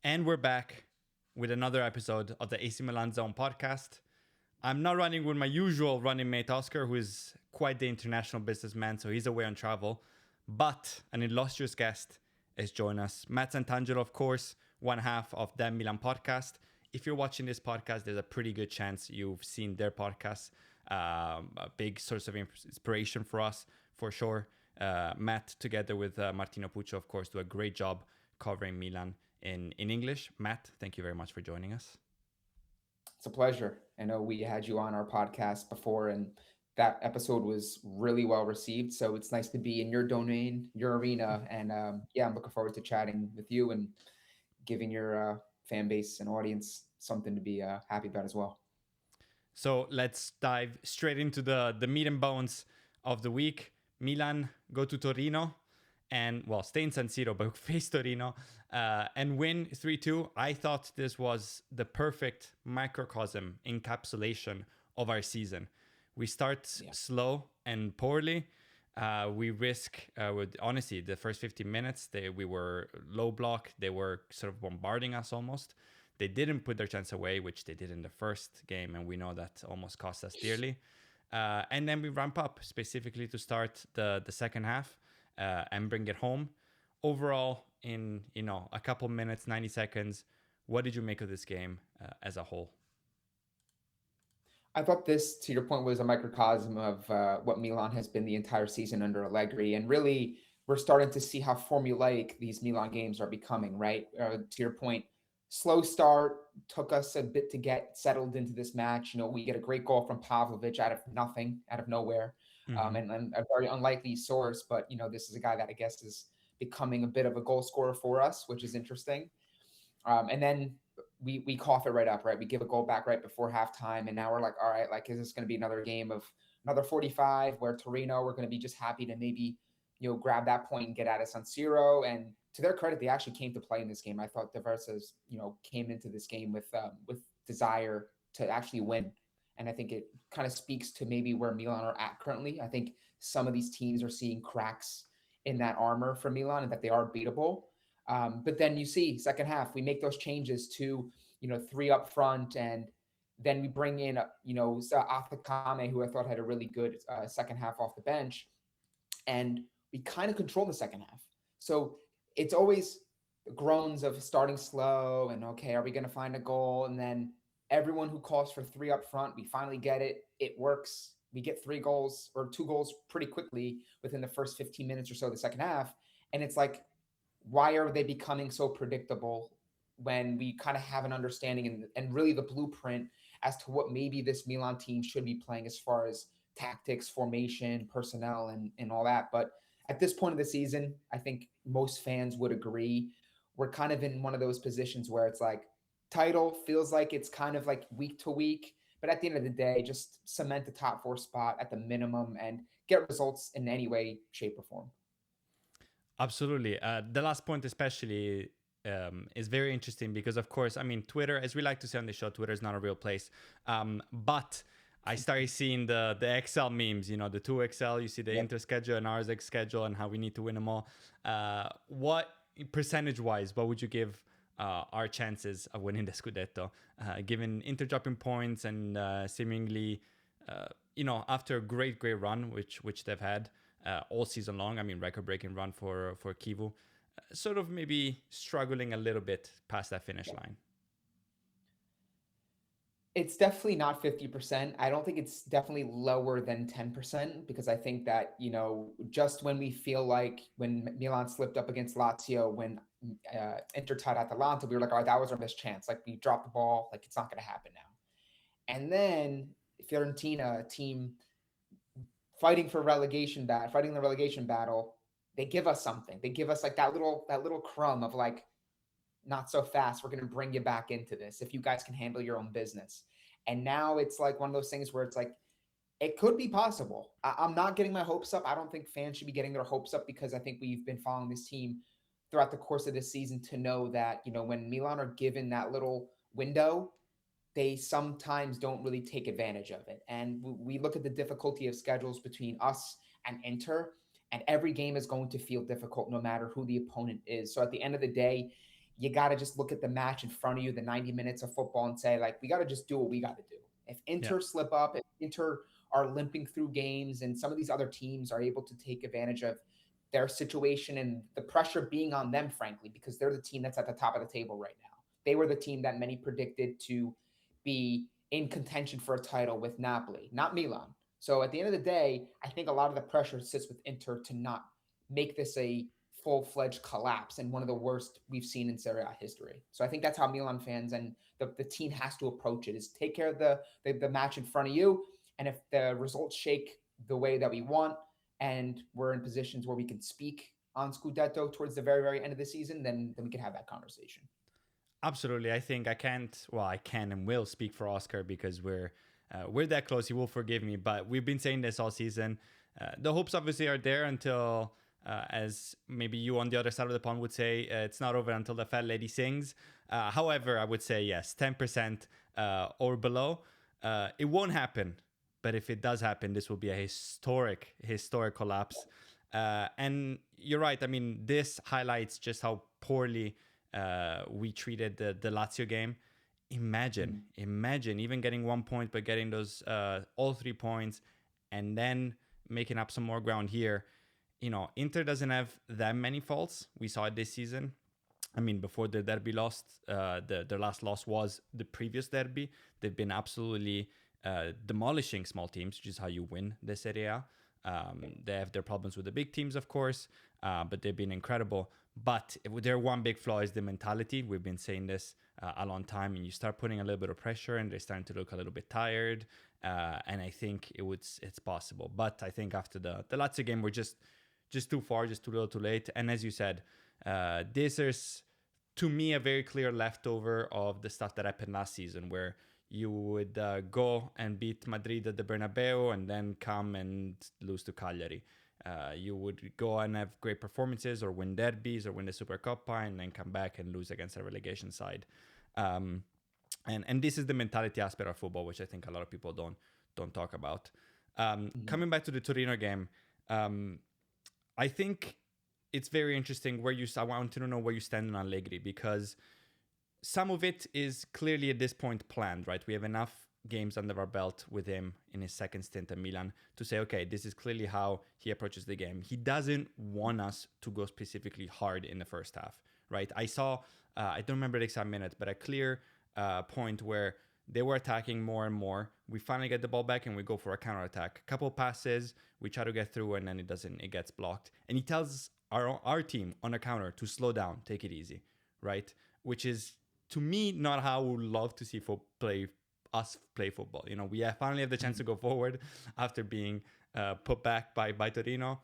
And we're back with another episode of the AC Milan Zone podcast. I'm not running with my usual running mate, Oscar, who is quite the international businessman, so he's away on travel. But an illustrious guest is joining us. Matt Santangelo, of course, one half of the Milan podcast. If you're watching this podcast, there's a pretty good chance you've seen their podcast. A big source of inspiration for us, for sure. Matt, together with Martino Puccio, of course, do a great job covering Milan in English. Matt, thank you very much for joining us. It's a pleasure. I know we had you on our podcast before, and that episode was really well received. So it's nice to be in your domain, your arena. And I'm looking forward to chatting with you and giving your fan base and audience something to be happy about as well. So let's dive straight into the meat and bones of the week. Milan go to Torino and, well, stay in San Siro, but face Torino and win 3-2. I thought this was the perfect microcosm, encapsulation of our season. We start slow and poorly. We risk, honestly, the first 15 minutes, we were low block. They were sort of bombarding us almost. They didn't put their chance away, which they did in the first game, and we know that almost cost us dearly. And then we ramp up specifically to start the second half and bring it home. Overall, in a couple minutes, 90 seconds, what did you make of this game as a whole? I thought this, to your point, was a microcosm of what Milan has been the entire season under Allegri. And really, we're starting to see how formulaic these Milan games are becoming, right? To your point, slow start, took us a bit to get settled into this match. We get a great goal from Pavlovic out of nothing, out of nowhere, and a very unlikely source. But, this is a guy that I guess is becoming a bit of a goal scorer for us, which is interesting. And then we cough it right up, right? We give a goal back right before halftime, and now we're like, all right, like, is this going to be another game of another 45 where Torino, we're going to be just happy to maybe, grab that point and get out of San Siro? And to their credit, they actually came to play in this game. I thought Diversas, came into this game with desire to actually win. And I think it kind of speaks to maybe where Milan are at currently. I think some of these teams are seeing cracks in that armor for Milan and that they are beatable. But then you see second half, we make those changes to, three up front, and then we bring in, Atakame, who I thought had a really good second half off the bench, and we kind of control the second half. So it's always groans of starting slow and, okay, are we going to find a goal? And then everyone who calls for three up front, we finally get it. It works. We get 3 goals or 2 goals pretty quickly within the first 15 minutes or so of the second half. And it's like, why are they becoming so predictable when we kind of have an understanding and really the blueprint as to what maybe this Milan team should be playing as far as tactics, formation, personnel, and all that. But at this point of the season, I think most fans would agree we're kind of in one of those positions where it's like title feels like it's kind of like week to week. But at the end of the day, just cement the top 4 spot at the minimum and get results in any way, shape, or form. Absolutely. The last point especially is very interesting because, of course, I mean, Twitter, as we like to say on the show, Twitter is not a real place. But I started seeing the Excel memes, the 2XL, you see the Inter schedule and ours schedule and how we need to win them all. What percentage-wise, what would you give our chances of winning the Scudetto, given Inter dropping points and seemingly, after a great run, which they've had, all season long. I mean, record-breaking run for Kivu. Sort of maybe struggling a little bit past that finish line. It's definitely not 50%. I don't think it's definitely lower than 10% because I think that, just when we feel like when Milan slipped up against Lazio, when Inter tied Atalanta, we were like, all right, that was our best chance. Like, we dropped the ball. Like, it's not going to happen now. And then Fiorentina, a team fighting the relegation battle, they give us something. They give us like that little crumb of like, not so fast. We're going to bring you back into this if you guys can handle your own business. And now it's like one of those things where it's like, it could be possible. I'm not getting my hopes up. I don't think fans should be getting their hopes up because I think we've been following this team throughout the course of this season to know that, when Milan are given that little window, they sometimes don't really take advantage of it. And we look at the difficulty of schedules between us and Inter, and every game is going to feel difficult no matter who the opponent is. So at the end of the day, you got to just look at the match in front of you, the 90 minutes of football, and say, like, we got to just do what we got to do. If Yeah. Inter slip up, if Inter are limping through games, and some of these other teams are able to take advantage of their situation and the pressure being on them, frankly, because they're the team that's at the top of the table right now. They were the team that many predicted to be in contention for a title with Napoli, not Milan. So at the end of the day, I think a lot of the pressure sits with Inter to not make this a full-fledged collapse and one of the worst we've seen in Serie A history. So I think that's how Milan fans and the team has to approach it, is take care of the match in front of you. And if the results shake the way that we want, and we're in positions where we can speak on Scudetto towards the very, very end of the season, then we can have that conversation. Absolutely. I think I can't, well, I can and will speak for Oscar because we're that close. He will forgive me, but we've been saying this all season. The hopes obviously are there until, as maybe you on the other side of the pond would say, it's not over until the fat lady sings. However, I would say yes, 10% or below. It won't happen, but if it does happen, this will be a historic collapse. And you're right. I mean, this highlights just how poorly we treated the Lazio game. Imagine even getting 1 point, but getting those all 3 points, and then making up some more ground here. Inter doesn't have that many faults. We saw it this season. I mean, before the derby lost, their last loss was the previous derby. They've been absolutely demolishing small teams, which is how you win the Serie A. They have their problems with the big teams, of course, but they've been incredible. But their one big flaw is the mentality. We've been saying this a long time, and you start putting a little bit of pressure, and they're starting to look a little bit tired. And I think it's possible. But I think after the Lazio game, we're just too far, just too little, too late. And as you said, this is, to me, a very clear leftover of the stuff that happened last season, where you would go and beat Madrid at the Bernabeu and then come and lose to Cagliari. You would go and have great performances or win derbies or win the Supercoppa and then come back and lose against a relegation side. And this is the mentality aspect of football, which I think a lot of people don't talk about. Coming back to the Torino game, I think it's very interesting I want to know where you stand on Allegri, because some of it is clearly at this point planned, right? We have enough games under our belt with him in his second stint at Milan to say, okay, this is clearly how he approaches the game. He doesn't want us to go specifically hard in the first half, right? I saw, I don't remember the exact minute, but a clear point where they were attacking more and more. We finally get the ball back and we go for a counterattack. A couple passes, we try to get through, and then it gets blocked. And he tells our team on a counter to slow down, take it easy, right? Which is, to me, not how we would love to see play football. We finally have the chance to go forward after being put back by Torino,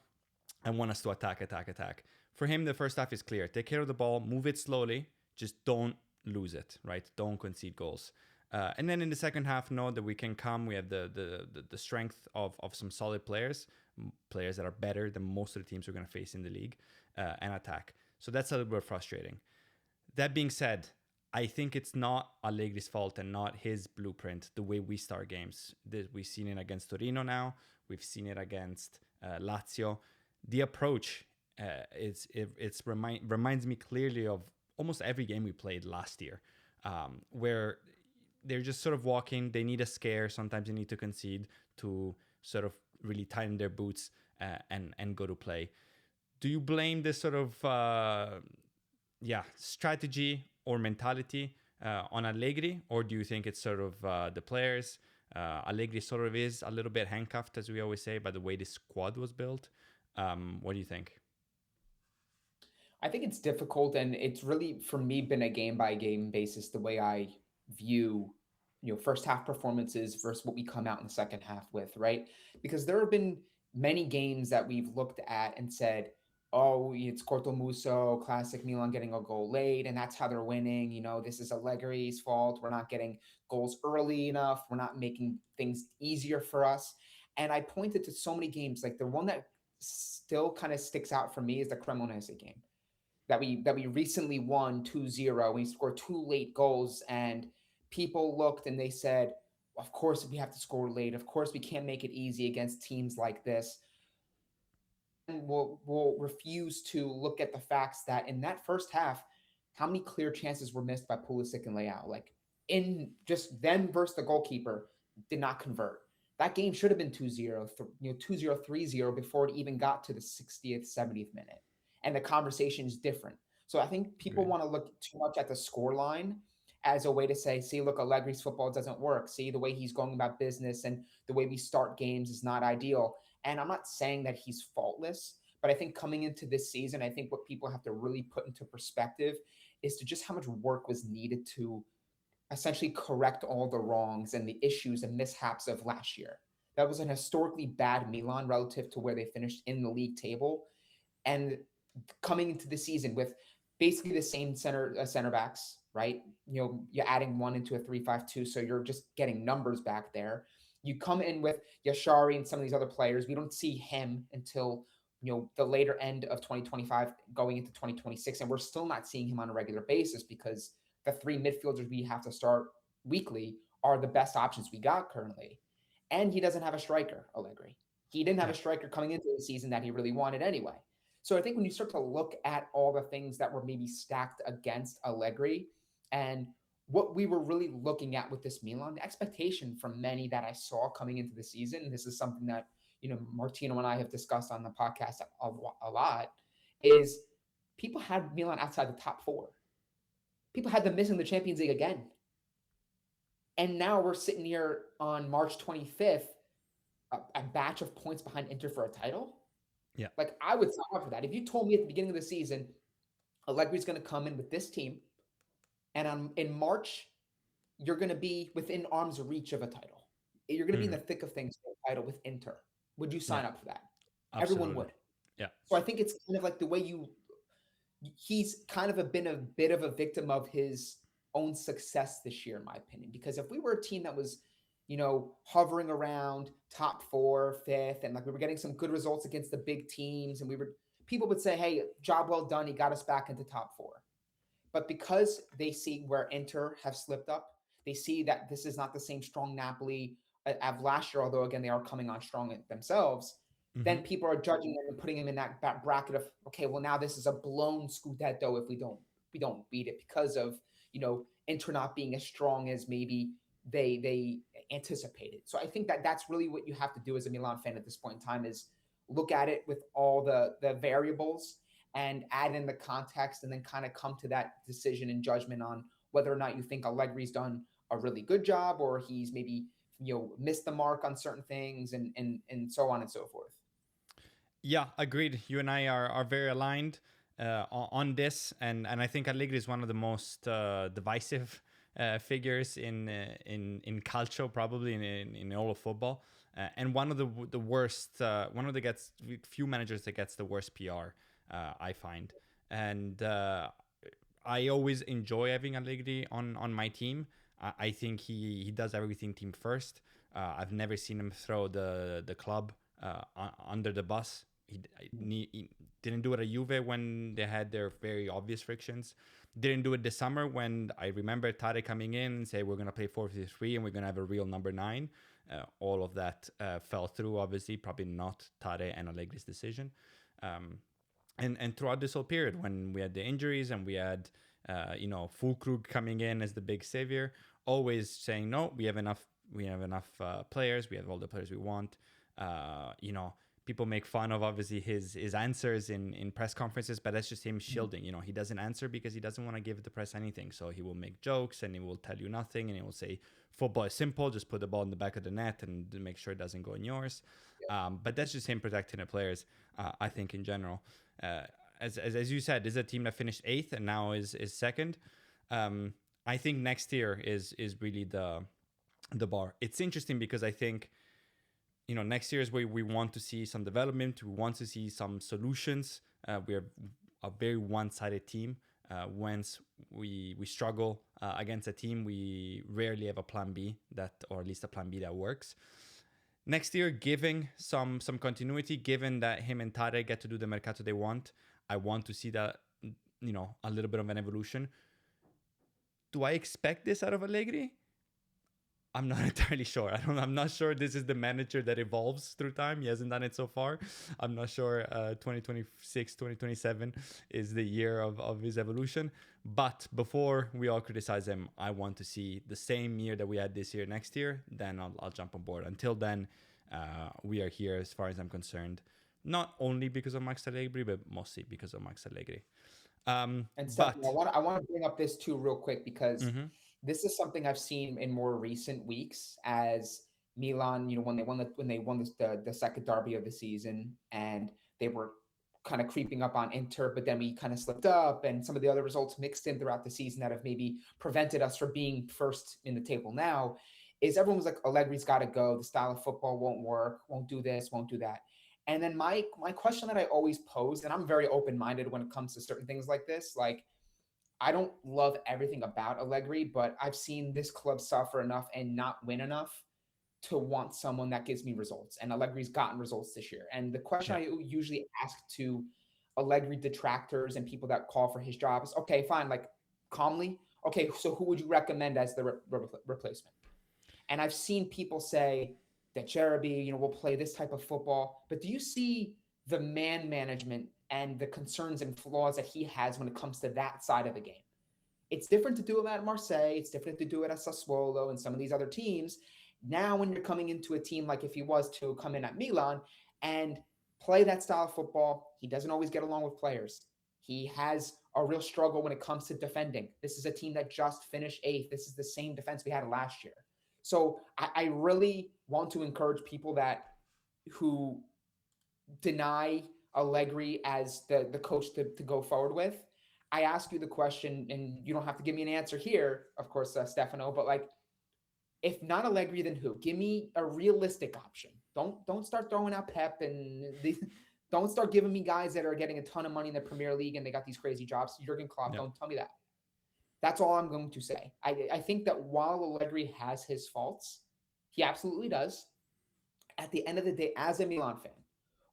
and want us to attack. For him, the first half is clear. Take care of the ball, move it slowly, just don't lose it, right? Don't concede goals. And then in the second half, know that we can come. We have the strength of some solid players that are better than most of the teams we're going to face in the league, and attack. So that's a little bit frustrating. That being said, I think it's not Allegri's fault and not his blueprint, the way we start games. We've seen it against Torino now. We've seen it against Lazio. The approach reminds me clearly of almost every game we played last year, where they're just sort of walking. They need a scare. Sometimes they need to concede to sort of really tighten their boots and go to play. Do you blame this sort of strategy or mentality on Allegri, or do you think it's sort of the players? Allegri sort of is a little bit handcuffed, as we always say, by the way the squad was built. What do you think? I think it's difficult, and it's really, for me, been a game by game basis the way I view, first half performances versus what we come out in the second half with, right? Because there have been many games that we've looked at and said, oh, it's Cortomuso, classic Milan getting a goal late, and that's how they're winning. This is Allegri's fault. We're not getting goals early enough. We're not making things easier for us. And I pointed to so many games, like the one that still kind of sticks out for me is the Cremonese game that we recently won 2-0. We scored two late goals, and people looked and they said, of course we have to score late. Of course we can't make it easy against teams like this. And we'll refuse to look at the facts that in that first half, how many clear chances were missed by Pulisic and Leao? Like in just them versus the goalkeeper did not convert. That game should have been 2-0, 2-0, 3-0 before it even got to the 60th, 70th minute. And the conversation is different. So I think people Agreed. want to look too much at the score line as a way to say, see, look, Allegri's football doesn't work. See, the way he's going about business and the way we start games is not ideal. And I'm not saying that he's faultless, but I think coming into this season, I think what people have to really put into perspective is to just how much work was needed to essentially correct all the wrongs and the issues and mishaps of last year. That was an historically bad Milan relative to where they finished in the league table. And coming into the season with basically the same center backs, right? You're adding one into a 3-5-2, so you're just getting numbers back there. You come in with Yashari and some of these other players. We don't see him until the later end of 2025 going into 2026, and we're still not seeing him on a regular basis because the three midfielders we have to start weekly are the best options we got currently. And he doesn't have a striker, Allegri. He didn't have Yeah. a striker coming into the season that he really wanted anyway. So I think when you start to look at all the things that were maybe stacked against Allegri and what we were really looking at with this Milan, the expectation from many that I saw coming into the season, this is something that, Martino and I have discussed on the podcast a lot, is people had Milan outside the top four. People had them missing the Champions League again. And now we're sitting here on March 25th, a batch of points behind Inter for a title. Yeah. Like, I would sign up for that. If you told me at the beginning of the season, Allegri's going to come in with this team, and in March, you're going to be within arm's reach of a title. You're going to be in the thick of things for a title with Inter. Would you sign Yeah. up for that? Absolutely. Everyone would. Yeah. So I think it's kind of like the way he's kind of been a bit of a victim of his own success this year, in my opinion. Because if we were a team that was, hovering around top 4, 5th, and like we were getting some good results against the big teams, and people would say, hey, job well done, he got us back into top 4. But because they see where Inter have slipped up, they see that this is not the same strong Napoli of last year, although again, they are coming on strong themselves. Then people are judging them and putting them in that bracket of, okay, well, now this is a blown Scudetto if we don't beat it because of, Inter not being as strong as maybe they anticipated. So I think that that's really what you have to do as a Milan fan at this point in time is look at it with all the variables and add in the context and then kind of come to that decision and judgment on whether or not you think Allegri's done a really good job or he's maybe, missed the mark on certain things and so on and so forth. Yeah, agreed. You and I are very aligned on this, and I think Allegri is one of the most divisive figures in calcio, probably in all of football, and one of the worst, one of the few managers that gets the worst PR, I find, and I always enjoy having Allegri on my team. I think he does everything team first. I've never seen him throw the club under the bus. He didn't do it at Juve when they had their very obvious frictions. Didn't do it this summer when I remember Tade coming in and say we're going to play 4-3 and we're going to have a real number 9. All of that fell through, obviously, probably not Tade and Allegri's decision. And throughout this whole period when we had the injuries and we had, Fulkrug coming in as the big savior, always saying, no, we have enough players. We have all the players we want. People make fun of obviously his answers in press conferences, but that's just him shielding. He doesn't answer because he doesn't want to give the press anything. So he will make jokes and he will tell you nothing and he will say football is simple, just put the ball in the back of the net and make sure it doesn't go in yours. But that's just him protecting the players, I think, in general. As you said, this is a team that finished 8th and now is 2nd. I think next year is really the bar. It's interesting because I think next year is where we want to see some development. We want to see some solutions. We're a very one-sided team. Once we struggle against a team, we rarely have a plan B or at least a plan B that works. Next year, giving some continuity, given that him and Tade get to do the mercato they want, I want to see that, a little bit of an evolution. Do I expect this out of Allegri? I'm not entirely sure. I'm not sure this is the manager that evolves through time. He hasn't done it so far. I'm not sure 2026, 2027 is the year of his evolution. But before we all criticize him, I want to see the same year that we had this year next year. Then I'll jump on board. Until then, we are here as far as I'm concerned. Not only because of Max Allegri, but mostly because of Max Allegri. And Stephanie, But I want to bring up this too real quick because mhm, this is something I've seen in more recent weeks as Milan, when they won the second derby of the season and they were kind of creeping up on Inter, but then we kind of slipped up and some of the other results mixed in throughout the season that have maybe prevented us from being first in the table now, is everyone was like, Allegri's got to go. The style of football won't work, won't do this, won't do that. And then my question that I always pose, and I'm very open-minded when it comes to certain things like this, like I don't love everything about Allegri, but I've seen this club suffer enough and not win enough to want someone that gives me results. And Allegri's gotten results this year. And the question yeah, I usually ask to Allegri detractors and people that call for his job is, okay, fine, like calmly, okay, so who would you recommend as the replacement? And I've seen people say that Jeremy, will play this type of football. But do you see the man management and the concerns and flaws that he has when it comes to that side of the game? It's different to do it at Marseille. It's different to do it at Sassuolo and some of these other teams. Now, when you're coming into a team like if he was to come in at Milan and play that style of football, he doesn't always get along with players. He has a real struggle when it comes to defending. This is a team that just finished eighth. This is the same defense we had last year. So I really want to encourage people who deny Allegri as the coach to go forward with. I ask you the question, and you don't have to give me an answer here, of course, Stefano, but like, if not Allegri, then who? Give me a realistic option. Don't start throwing out Pep don't start giving me guys that are getting a ton of money in the Premier League and they got these crazy jobs. Jurgen Klopp, yeah, don't tell me that. That's all I'm going to say. I think that while Allegri has his faults, he absolutely does. At the end of the day, as a Milan fan,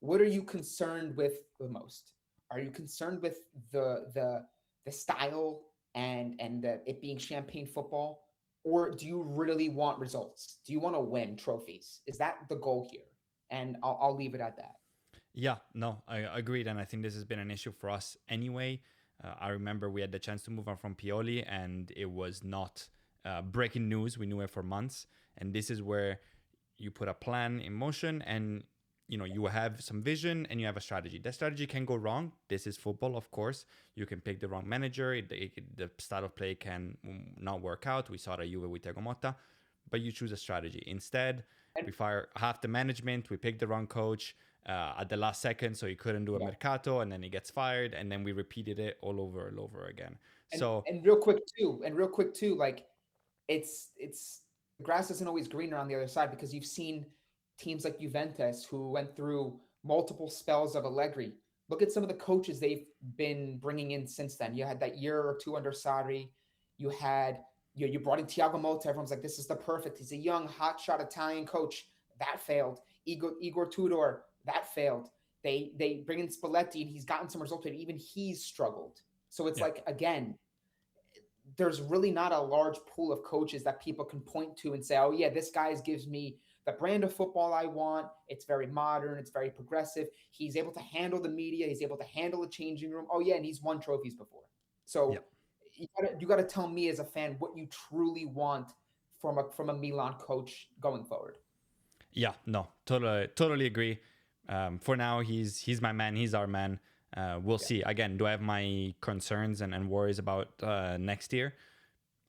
what are you concerned with the most? Are you concerned with the style and it being champagne football, or do you really want results? Do you want to win trophies? Is that the goal here? And I'll leave it at that. yeah. No, I agreed, and I think this has been an issue for us anyway. I remember we had the chance to move on from Pioli, and it was not breaking news. We knew it for months, and this is where you put a plan in motion, and you have some vision and you have a strategy. That strategy can go wrong. This is football, of course. You can pick the wrong manager. The style of play can not work out. We saw it at Juve with Thiago Motta, but you choose a strategy. Instead, And we fire half the management. We pick the wrong coach at the last second, so he couldn't do a yeah, mercato, and then he gets fired, and then we repeated it all over and over again. and So and real quick too, like it's the grass isn't always greener on the other side because you've seen teams like Juventus who went through multiple spells of Allegri. Look at some of the coaches they've been bringing in since then. You had that year or two under Sarri. You had you brought in Thiago Motta. Everyone's like, this is the perfect. He's a young, hotshot Italian coach. That failed. Igor Tudor, that failed. They bring in Spalletti and he's gotten some results, but even he's struggled. So it's yeah, like, again, there's really not a large pool of coaches that people can point to and say, oh, yeah, this guy gives me the brand of football I want. It's very modern. It's very progressive. He's able to handle the media. He's able to handle the changing room. Oh, yeah, and he's won trophies before. yeah. So you got to tell me as a fan what you truly want from a Milan coach going forward. Yeah, no, totally agree. For now, he's my man. He's our man. We'll Yeah. see. Again, do I have my concerns and worries about next year?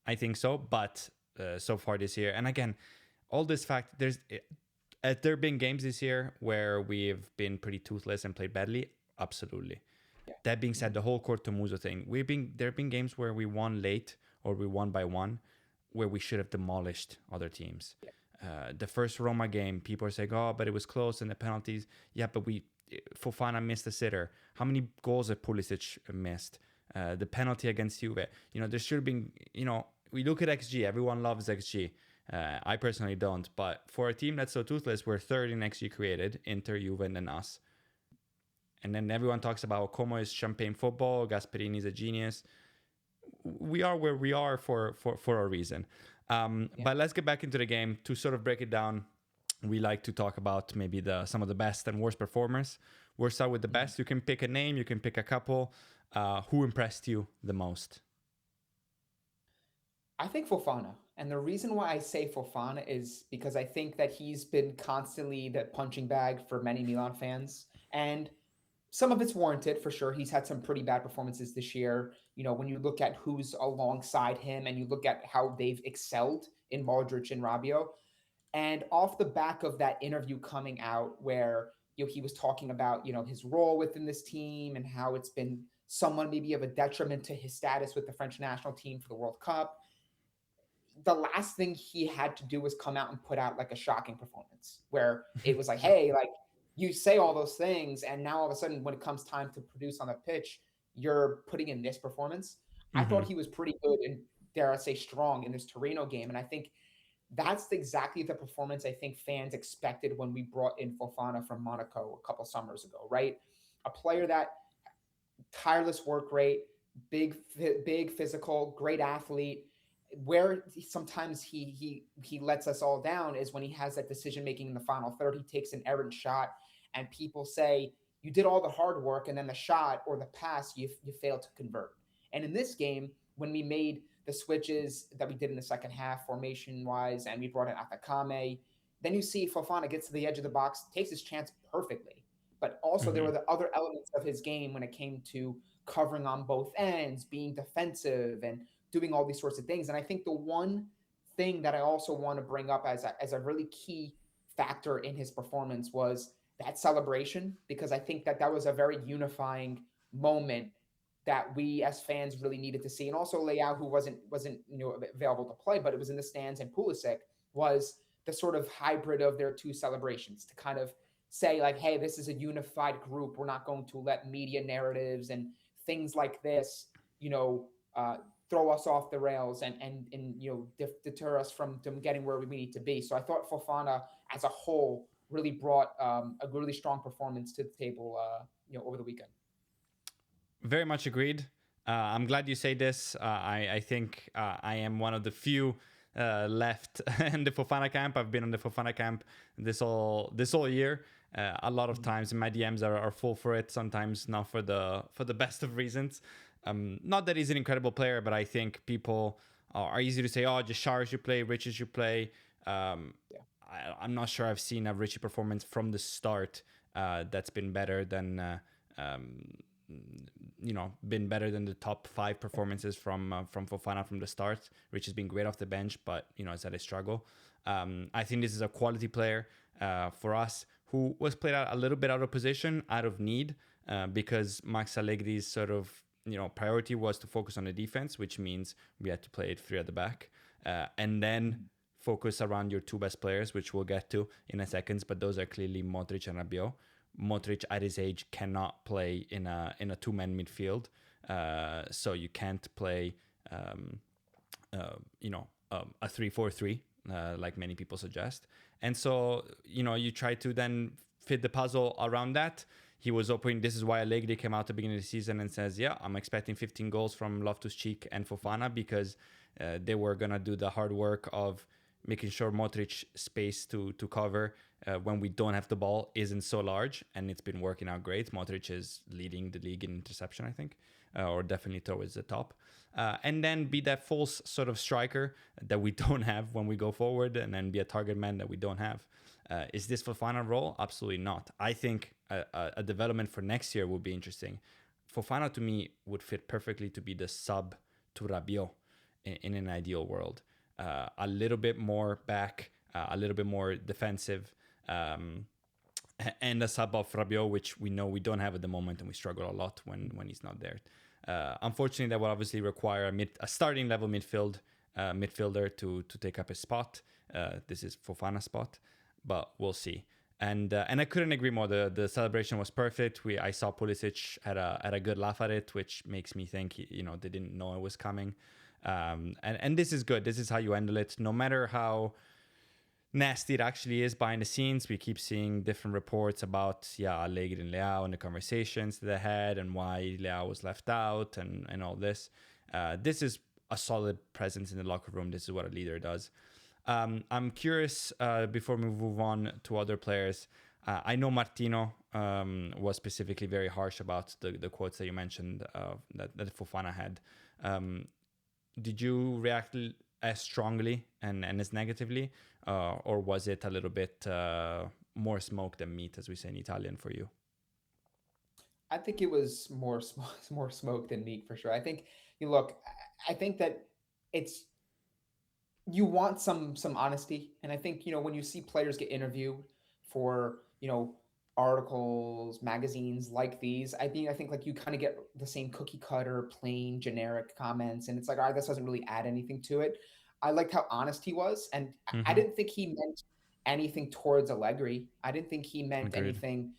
I think so, but so far this year, and again, all this fact there been games this year where we've been pretty toothless and played badly. Absolutely. Yeah. That being said, Mhm. the whole Cortomuso thing, there have been games where we won late or we won by one, where we should have demolished other teams. Yeah. The first Roma game, people are saying, "Oh, but it was close and the penalties." Yeah, but Fofana missed a sitter. How many goals have Pulisic missed? The penalty against Juve. There should have been. We look at XG. Everyone loves XG. I personally don't, but for a team that's so toothless, we're third in XG created, Inter, Juve, and then us. And then everyone talks about Como is champagne football, Gasperini is a genius. We are where we are for a reason. Yeah. But let's get back into the game to sort of break it down. We like to talk about maybe some of the best and worst performers. We'll start with the best. You can pick a name, you can pick a couple. Who impressed you the most? I think Fofana. And the reason why I say Fofana is because I think that he's been constantly the punching bag for many Milan fans. And some of it's warranted for sure. He's had some pretty bad performances this year. You know, when you look at who's alongside him and you look at how they've excelled in Modric and Rabiot, and off the back of that interview coming out where he was talking about his role within this team and how it's been somewhat maybe of a detriment to his status with the French national team for the World Cup, the last thing he had to do was come out and put out like a shocking performance where it was like, hey, like you say all those things, and now all of a sudden when it comes time to produce on the pitch, you're putting in this performance. I thought he was pretty good and, dare I say, strong in this Torino game. And I think that's exactly the performance I think fans expected when we brought in Fofana from Monaco a couple summers ago, right? A player that tireless work rate, big physical, great athlete. Where sometimes he lets us all down is when he has that decision making in the final third. He takes an errant shot, and people say you did all the hard work, and then the shot or the pass you failed to convert. And in this game, when we made the switches that we did in the second half, formation wise, and we brought in Atakame, then you see Fofana gets to the edge of the box, takes his chance perfectly. But also there were the other elements of his game when it came to covering on both ends, being defensive, and doing all these sorts of things. And I think the one thing that I also want to bring up as a really key factor in his performance was that celebration, because I think that was a very unifying moment that we as fans really needed to see. And also Leao, who wasn't available to play, but it was in the stands, and Pulisic was the sort of hybrid of their two celebrations to kind of say like, hey, this is a unified group. We're not going to let media narratives and things like this, throw us off the rails and deter us from getting where we need to be. So I thought Fofana as a whole really brought a really strong performance to the table over the weekend. Very much agreed. I'm glad you say this. I think I am one of the few left in the Fofana camp. I've been on the Fofana camp this whole year. A lot of times my DMs are full for it. Sometimes not for the best of reasons. Not that he's an incredible player, but I think people are easy to say, oh, just Shars should play, Richie should play. I'm not sure I've seen a Richie performance from the start that's been better than been better than the top 5 performances from Fofana from the start. Rich has been great off the bench, but it's had a struggle. I think this is a quality player for us who was played out a little bit out of position, out of need, because Max Allegri's sort of priority was to focus on the defense, which means we had to play it 3 at the back, and then focus around your 2 best players, which we'll get to in a second. But those are clearly Modric and Rabiot. Modric at his age cannot play in a 2-man midfield, so you can't play a 3-4-3 like many people suggest. And so you try to then fit the puzzle around that. He was hoping, this is why Allegri came out at the beginning of the season and says, yeah, I'm expecting 15 goals from Loftus-Cheek and Fofana, because they were going to do the hard work of making sure Modric space to cover when we don't have the ball isn't so large, and it's been working out great. Modric is leading the league in interception, I think, or definitely towards the top. And then be that false sort of striker that we don't have when we go forward, and then be a target man that we don't have. Is this Fofana role? Absolutely not. I think a development for next year would be interesting. Fofana, to me, would fit perfectly to be the sub to Rabiot in an ideal world. A little bit more back, a little bit more defensive, and a sub of Rabiot, which we know we don't have at the moment, and we struggle a lot when he's not there. Unfortunately, that will obviously require a starting level midfielder to take up his spot. This is Fofana's spot, but we'll see. And I couldn't agree more. The celebration was perfect. I saw Pulisic had a good laugh at it, which makes me think they didn't know it was coming. And this is good. This is how you handle it, no matter how nasty it actually is behind the scenes. We keep seeing different reports about Allegri and Leao and the conversations that they had and why Leao was left out and all this. This is a solid presence in the locker room. This is what a leader does. I'm curious, before we move on to other players. I know Martino was specifically very harsh about the quotes that you mentioned, that Fofana had. Um, did you react as strongly and as negatively, or was it a little bit more smoke than meat, as we say in Italian, for you? I think it was more more smoke than meat for sure. I think you look. I think that it's you want some honesty, and I think when you see players get interviewed for articles, magazines like these, I think like you kind of get the same cookie cutter, plain, generic comments, and it's like, all right, this doesn't really add anything to it. I liked how honest he was, and I Mm-hmm. didn't think he meant anything towards Allegri. I didn't think he meant Agreed. anything,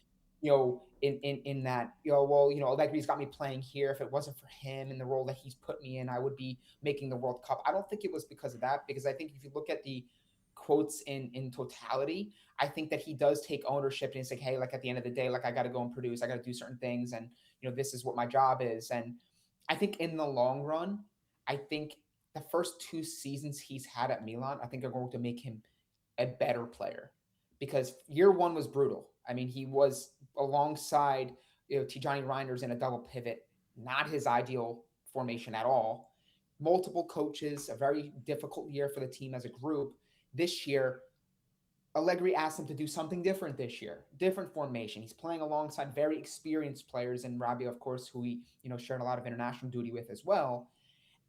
in that, well, Allegri's got me playing here. If it wasn't for him and the role that he's put me in, I would be making the World Cup. I don't think it was because of that, because I think if you look at the quotes in totality, I think that he does take ownership, and he's like, hey, like at the end of the day, like I got to go and produce, I got to do certain things, and this is what my job is. And I think in the long run, I think the first 2 seasons he's had at Milan, I think are going to make him a better player, because year one was brutal. I mean, he was alongside Tijani Reinders in a double pivot, not his ideal formation at all. Multiple coaches, a very difficult year for the team as a group. This year, Allegri asked him to do something different this year, different formation. He's playing alongside very experienced players, and Rabia, of course, who he shared a lot of international duty with as well.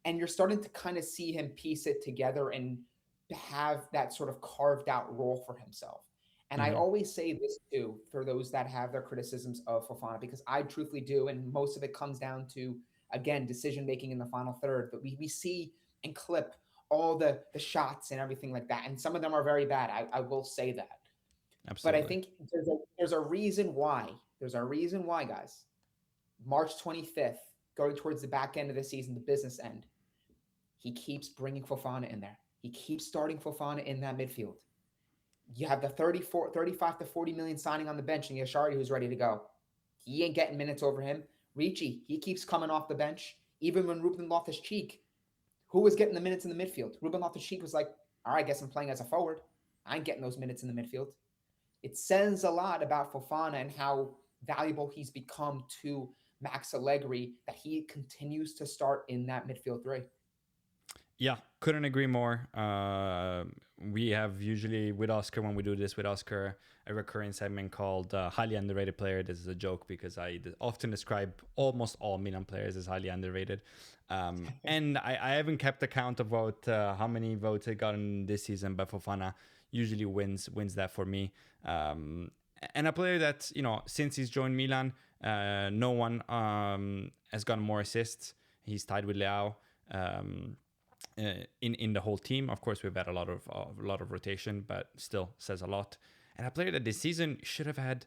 And you're starting to kind of see him piece it together and have that sort of carved out role for himself. And I Mm-hmm. always say this too, for those that have their criticisms of Fofana, because I truthfully do, and most of it comes down to, again, decision making in the final third. But we see and clip all the shots and everything like that, and some of them are very bad. I will say that, but I Absolutely. think there's a reason why. There's a reason why, guys. March 25th, going towards the back end of the season, the business end, he keeps bringing Fofana in there. He keeps starting Fofana in that midfield. You have the 35 to 40 million signing on the bench, and Yashari, who's ready to go. He ain't getting minutes over him. Ricci, he keeps coming off the bench. Even when Ruben Loftus-Cheek, who was getting the minutes in the midfield? Ruben Loftus-Cheek was like, all right, I guess I'm playing as a forward. I ain't getting those minutes in the midfield. It says a lot about Fofana and how valuable he's become to Max Allegri, that he continues to start in that midfield three. Yeah, couldn't agree more. We have usually with Oscar, when we do this with Oscar, a recurring segment called highly underrated player. This is a joke because I often describe almost all Milan players as highly underrated. And I haven't kept account of how many votes I got in this season, but Fofana usually wins that for me. And a player that, since he's joined Milan, no one has gotten more assists. He's tied with Leao. In the whole team. Of course, we've had a lot of rotation, but still says a lot. And a player that this season should have had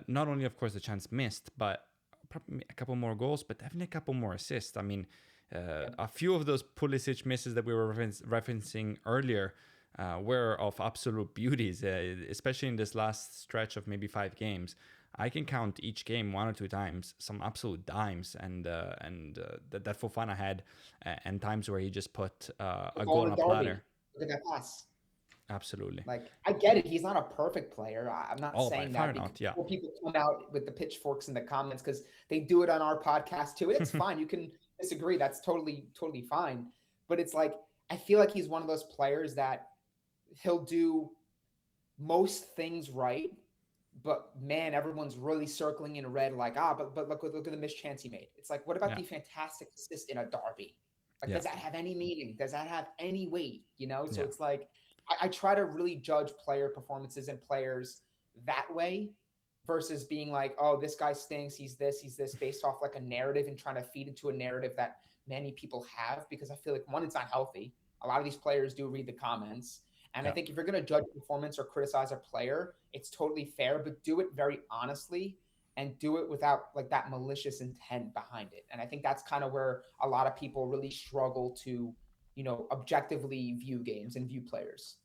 not only, of course, the chance missed, but probably a couple more goals, but definitely a couple more assists. I mean, a few of those Pulisic misses that we were referencing earlier were of absolute beauties, especially in this last stretch of maybe 5 games. I can count each game 1 or 2 times, some absolute dimes, and that Fofana had, and times where he just put a goal on a Derby. platter. Look at that pass. Absolutely. Like, I get it. He's not a perfect player. I'm not Oh, by saying far that, because not. Yeah. people come out with the pitchforks in the comments, because they do it on our podcast too. It's fine. You can disagree. That's totally fine. But it's like, I feel like he's one of those players that he'll do most things right, but man, everyone's really circling in red, like, but look at the missed chance he made. It's like, what about Yeah. the fantastic assist in a derby? Like, Yeah. does that have any meaning? Does that have any weight? So Yeah. it's like, I try to really judge player performances and players that way, versus being like, oh, this guy stinks, he's this, based off like a narrative, and trying to feed into a narrative that many people have, because I feel like, one, it's not healthy. A lot of these players do read the comments. And I Yeah. think if you're going to judge performance or criticize a player, it's totally fair, but do it very honestly, and do it without like that malicious intent behind it. And I think that's kind of where a lot of people really struggle to, objectively view games and view players.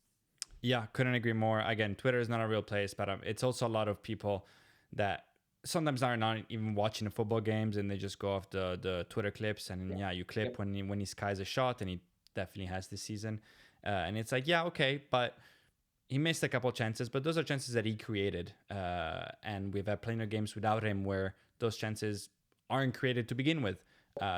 Yeah, couldn't agree more. Again, Twitter is not a real place, but it's also a lot of people that sometimes are not even watching the football games and they just go off the Twitter clips and Yeah. yeah, you clip Yep. when he skies a shot, and he definitely has this season. And it's like, yeah, okay, but he missed a couple chances, but those are chances that he created. And we've had plenty of games without him where those chances aren't created to begin with.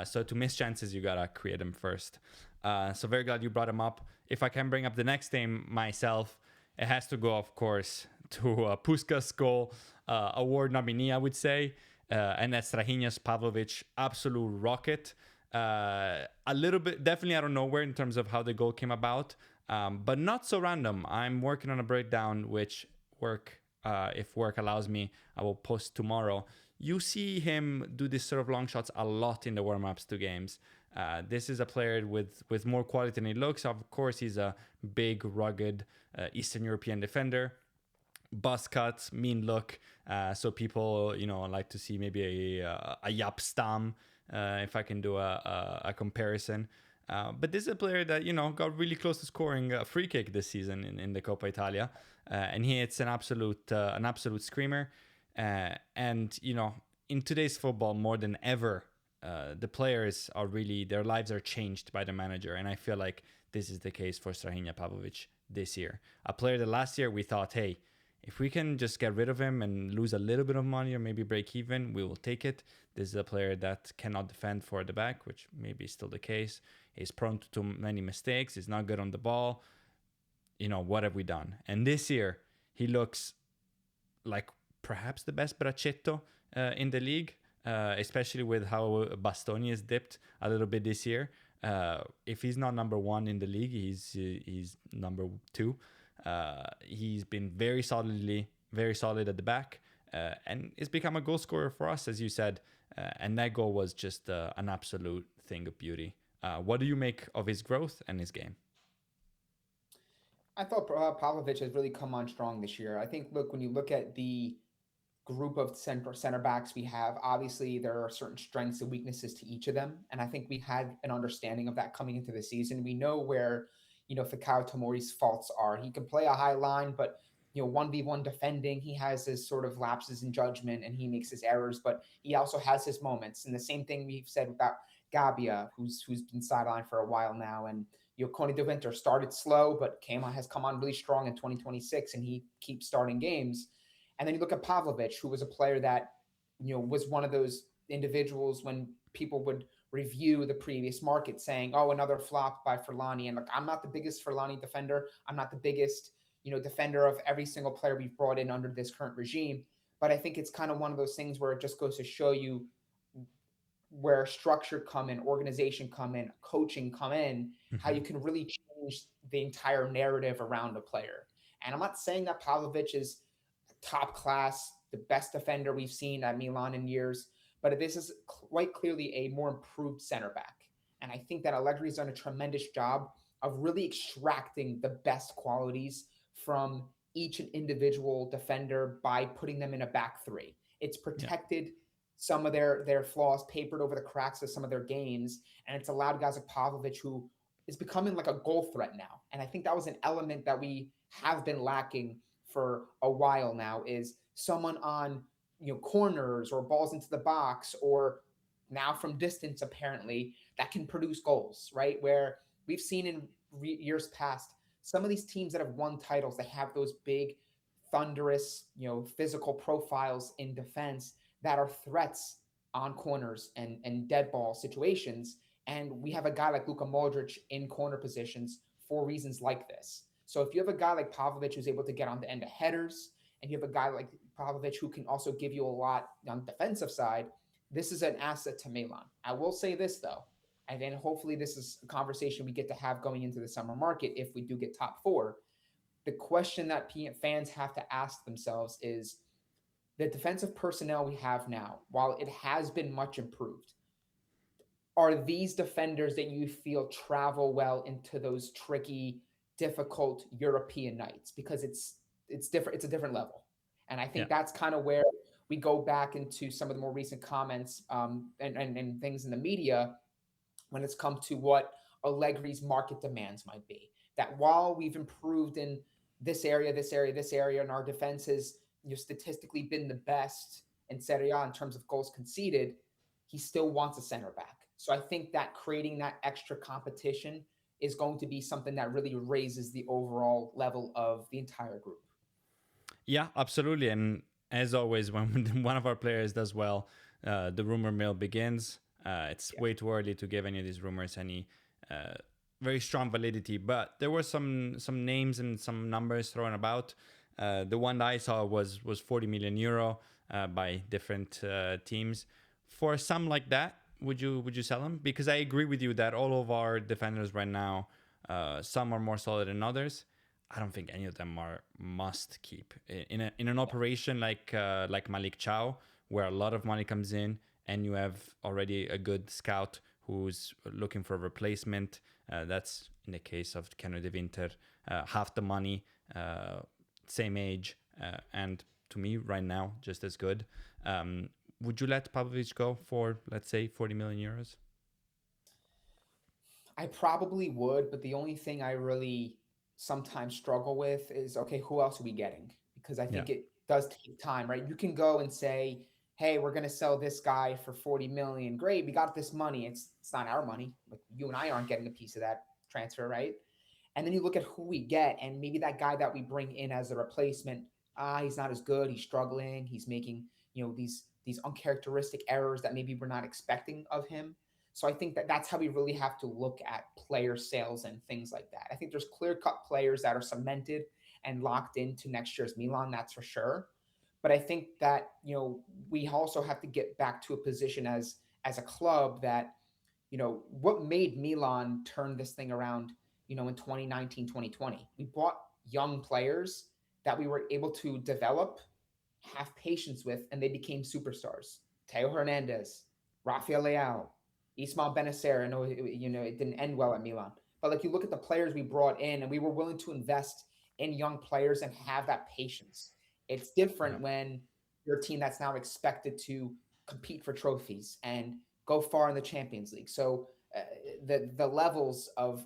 So to miss chances, you gotta create them first. So very glad you brought him up. If I can bring up the next name myself, it has to go, of course, to Puskas goal award nominee, I would say. And that's Rahinha's Pavlovic absolute rocket. A little bit, definitely out of nowhere in terms of how the goal came about, but not so random. I'm working on a breakdown, which if work allows me, I will post tomorrow. You see him do this sort of long shots a lot in the warm-ups to games. This is a player with more quality than he looks. Of course, he's a big, rugged Eastern European defender. Buzz cut, mean look. So people, like to see maybe a Yap Stam, if I can do a comparison. But this is a player that got really close to scoring a free kick this season in the Coppa Italia, and he hits an absolute screamer. And in today's football, more than ever, the players are really, their lives are changed by the manager, and I feel like this is the case for Strahinja Pavlovic this year. A player that last year we thought, hey, if we can just get rid of him and lose a little bit of money or maybe break even, we will take it. This is a player that cannot defend for the back, which maybe is still the case. He's prone to too many mistakes. He's not good on the ball. What have we done? And this year, he looks like perhaps the best Braccetto in the league, especially with how Bastoni has dipped a little bit this year. If he's not number one in the league, he's number two. He's been very solid at the back, and it's become a goal scorer for us, as you said. And that goal was just an absolute thing of beauty. What do you make of his growth and his game? I thought Pavlovic has really come on strong this year. I think, look, when you look at the group of center backs we have, obviously there are certain strengths and weaknesses to each of them. And I think we had an understanding of that coming into the season. We know where, Fikayo Tomori's faults are. He can play a high line, but 1v1 defending, he has his sort of lapses in judgment and he makes his errors, but he also has his moments. And the same thing we've said about Gabia, who's been sidelined for a while now. And Coney De Winter started slow, but has come on really strong in 2026, and he keeps starting games. And then you look at Pavlovic, who was a player that, was one of those individuals when people would review the previous market saying, oh, another flop by Furlani. And look, I'm not the biggest Furlani defender. I'm not the biggest, defender of every single player we've brought in under this current regime. But I think it's kind of one of those things where it just goes to show you where structure come in, organization come in, coaching come in, how you can really change the entire narrative around a player. And I'm not saying that Pavlovic is top class, the best defender we've seen at Milan in years, but this is quite clearly a more improved center back. And I think that Allegri's done a tremendous job of really extracting the best qualities from each individual defender by putting them in a back three. It's protected some of their flaws, papered over the cracks of some of their games, and it's allowed guys like Pavlovic, who is becoming like a goal threat now. And I think that was an element that we have been lacking for a while now, is someone on corners or balls into the box or now from distance apparently that can produce goals, right? Where we've seen in years past, some of these teams that have won titles, they have those big, thunderous, physical profiles in defense that are threats on corners and dead ball situations. And we have a guy like Luka Modric in corner positions for reasons like this. So if you have a guy like Pavlovic who's able to get on the end of headers, and you have a guy like Pavlovic who can also give you a lot on the defensive side, this is an asset to Milan. I will say this, though, and then hopefully this is a conversation we get to have going into the summer market if we do get top four. The question that fans have to ask themselves is, the defensive personnel we have now, while it has been much improved, are these defenders that you feel travel well into those tricky, difficult European nights? Because it's different. It's a different level, and I think that's kind of where we go back into some of the more recent comments and things in the media when it's come to what Allegri's market demands might be. That while we've improved in this area, and our defense has statistically been the best in Serie A in terms of goals conceded, he still wants a center back. So I think that creating that extra competition is going to be something that really raises the overall level of the entire group. Yeah, absolutely. And as always, when one of our players does well, the rumor mill begins. It's way too early to give any of these rumors any very strong validity, but there were some names and some numbers thrown about. The one that I saw was 40 million euro by different teams. For some like that, would you sell them? Because I agree with you that all of our defenders right now, some are more solid than others. I don't think any of them are must keep in an operation like Malik Chow, where a lot of money comes in and you have already a good scout who's looking for a replacement. That's in the case of Cano de Winter, half the money, same age, and to me right now just as good. Would you let Pavlovic go for, let's say, 40 million euros? I probably would, but the only thing I really sometimes struggle with is, okay, who else are we getting? Because I Yeah, think it does take time, right? You can go and say, hey, we're going to sell this guy for 40 million. Great, we got this money. It's not our money. Like, you and I aren't getting a piece of that transfer, right? And then you look at who we get, and maybe that guy that we bring in as a replacement, he's not as good. He's struggling. He's making, these uncharacteristic errors that maybe we're not expecting of him. So I think that that's how we really have to look at player sales and things like that. I think there's clear-cut players that are cemented and locked into next year's Milan, that's for sure. But I think that, we also have to get back to a position as a club that, what made Milan turn this thing around, in 2019, 2020. We bought young players that we were able to develop, have patience with, and they became superstars. Teo Hernandez, Rafael Leao, Ismail Benacer. I know, it didn't end well at Milan, but like, you look at the players we brought in, and we were willing to invest in young players and have that patience. It's yeah. different when you're a team that's now expected to compete for trophies and go far in the Champions League. So the levels of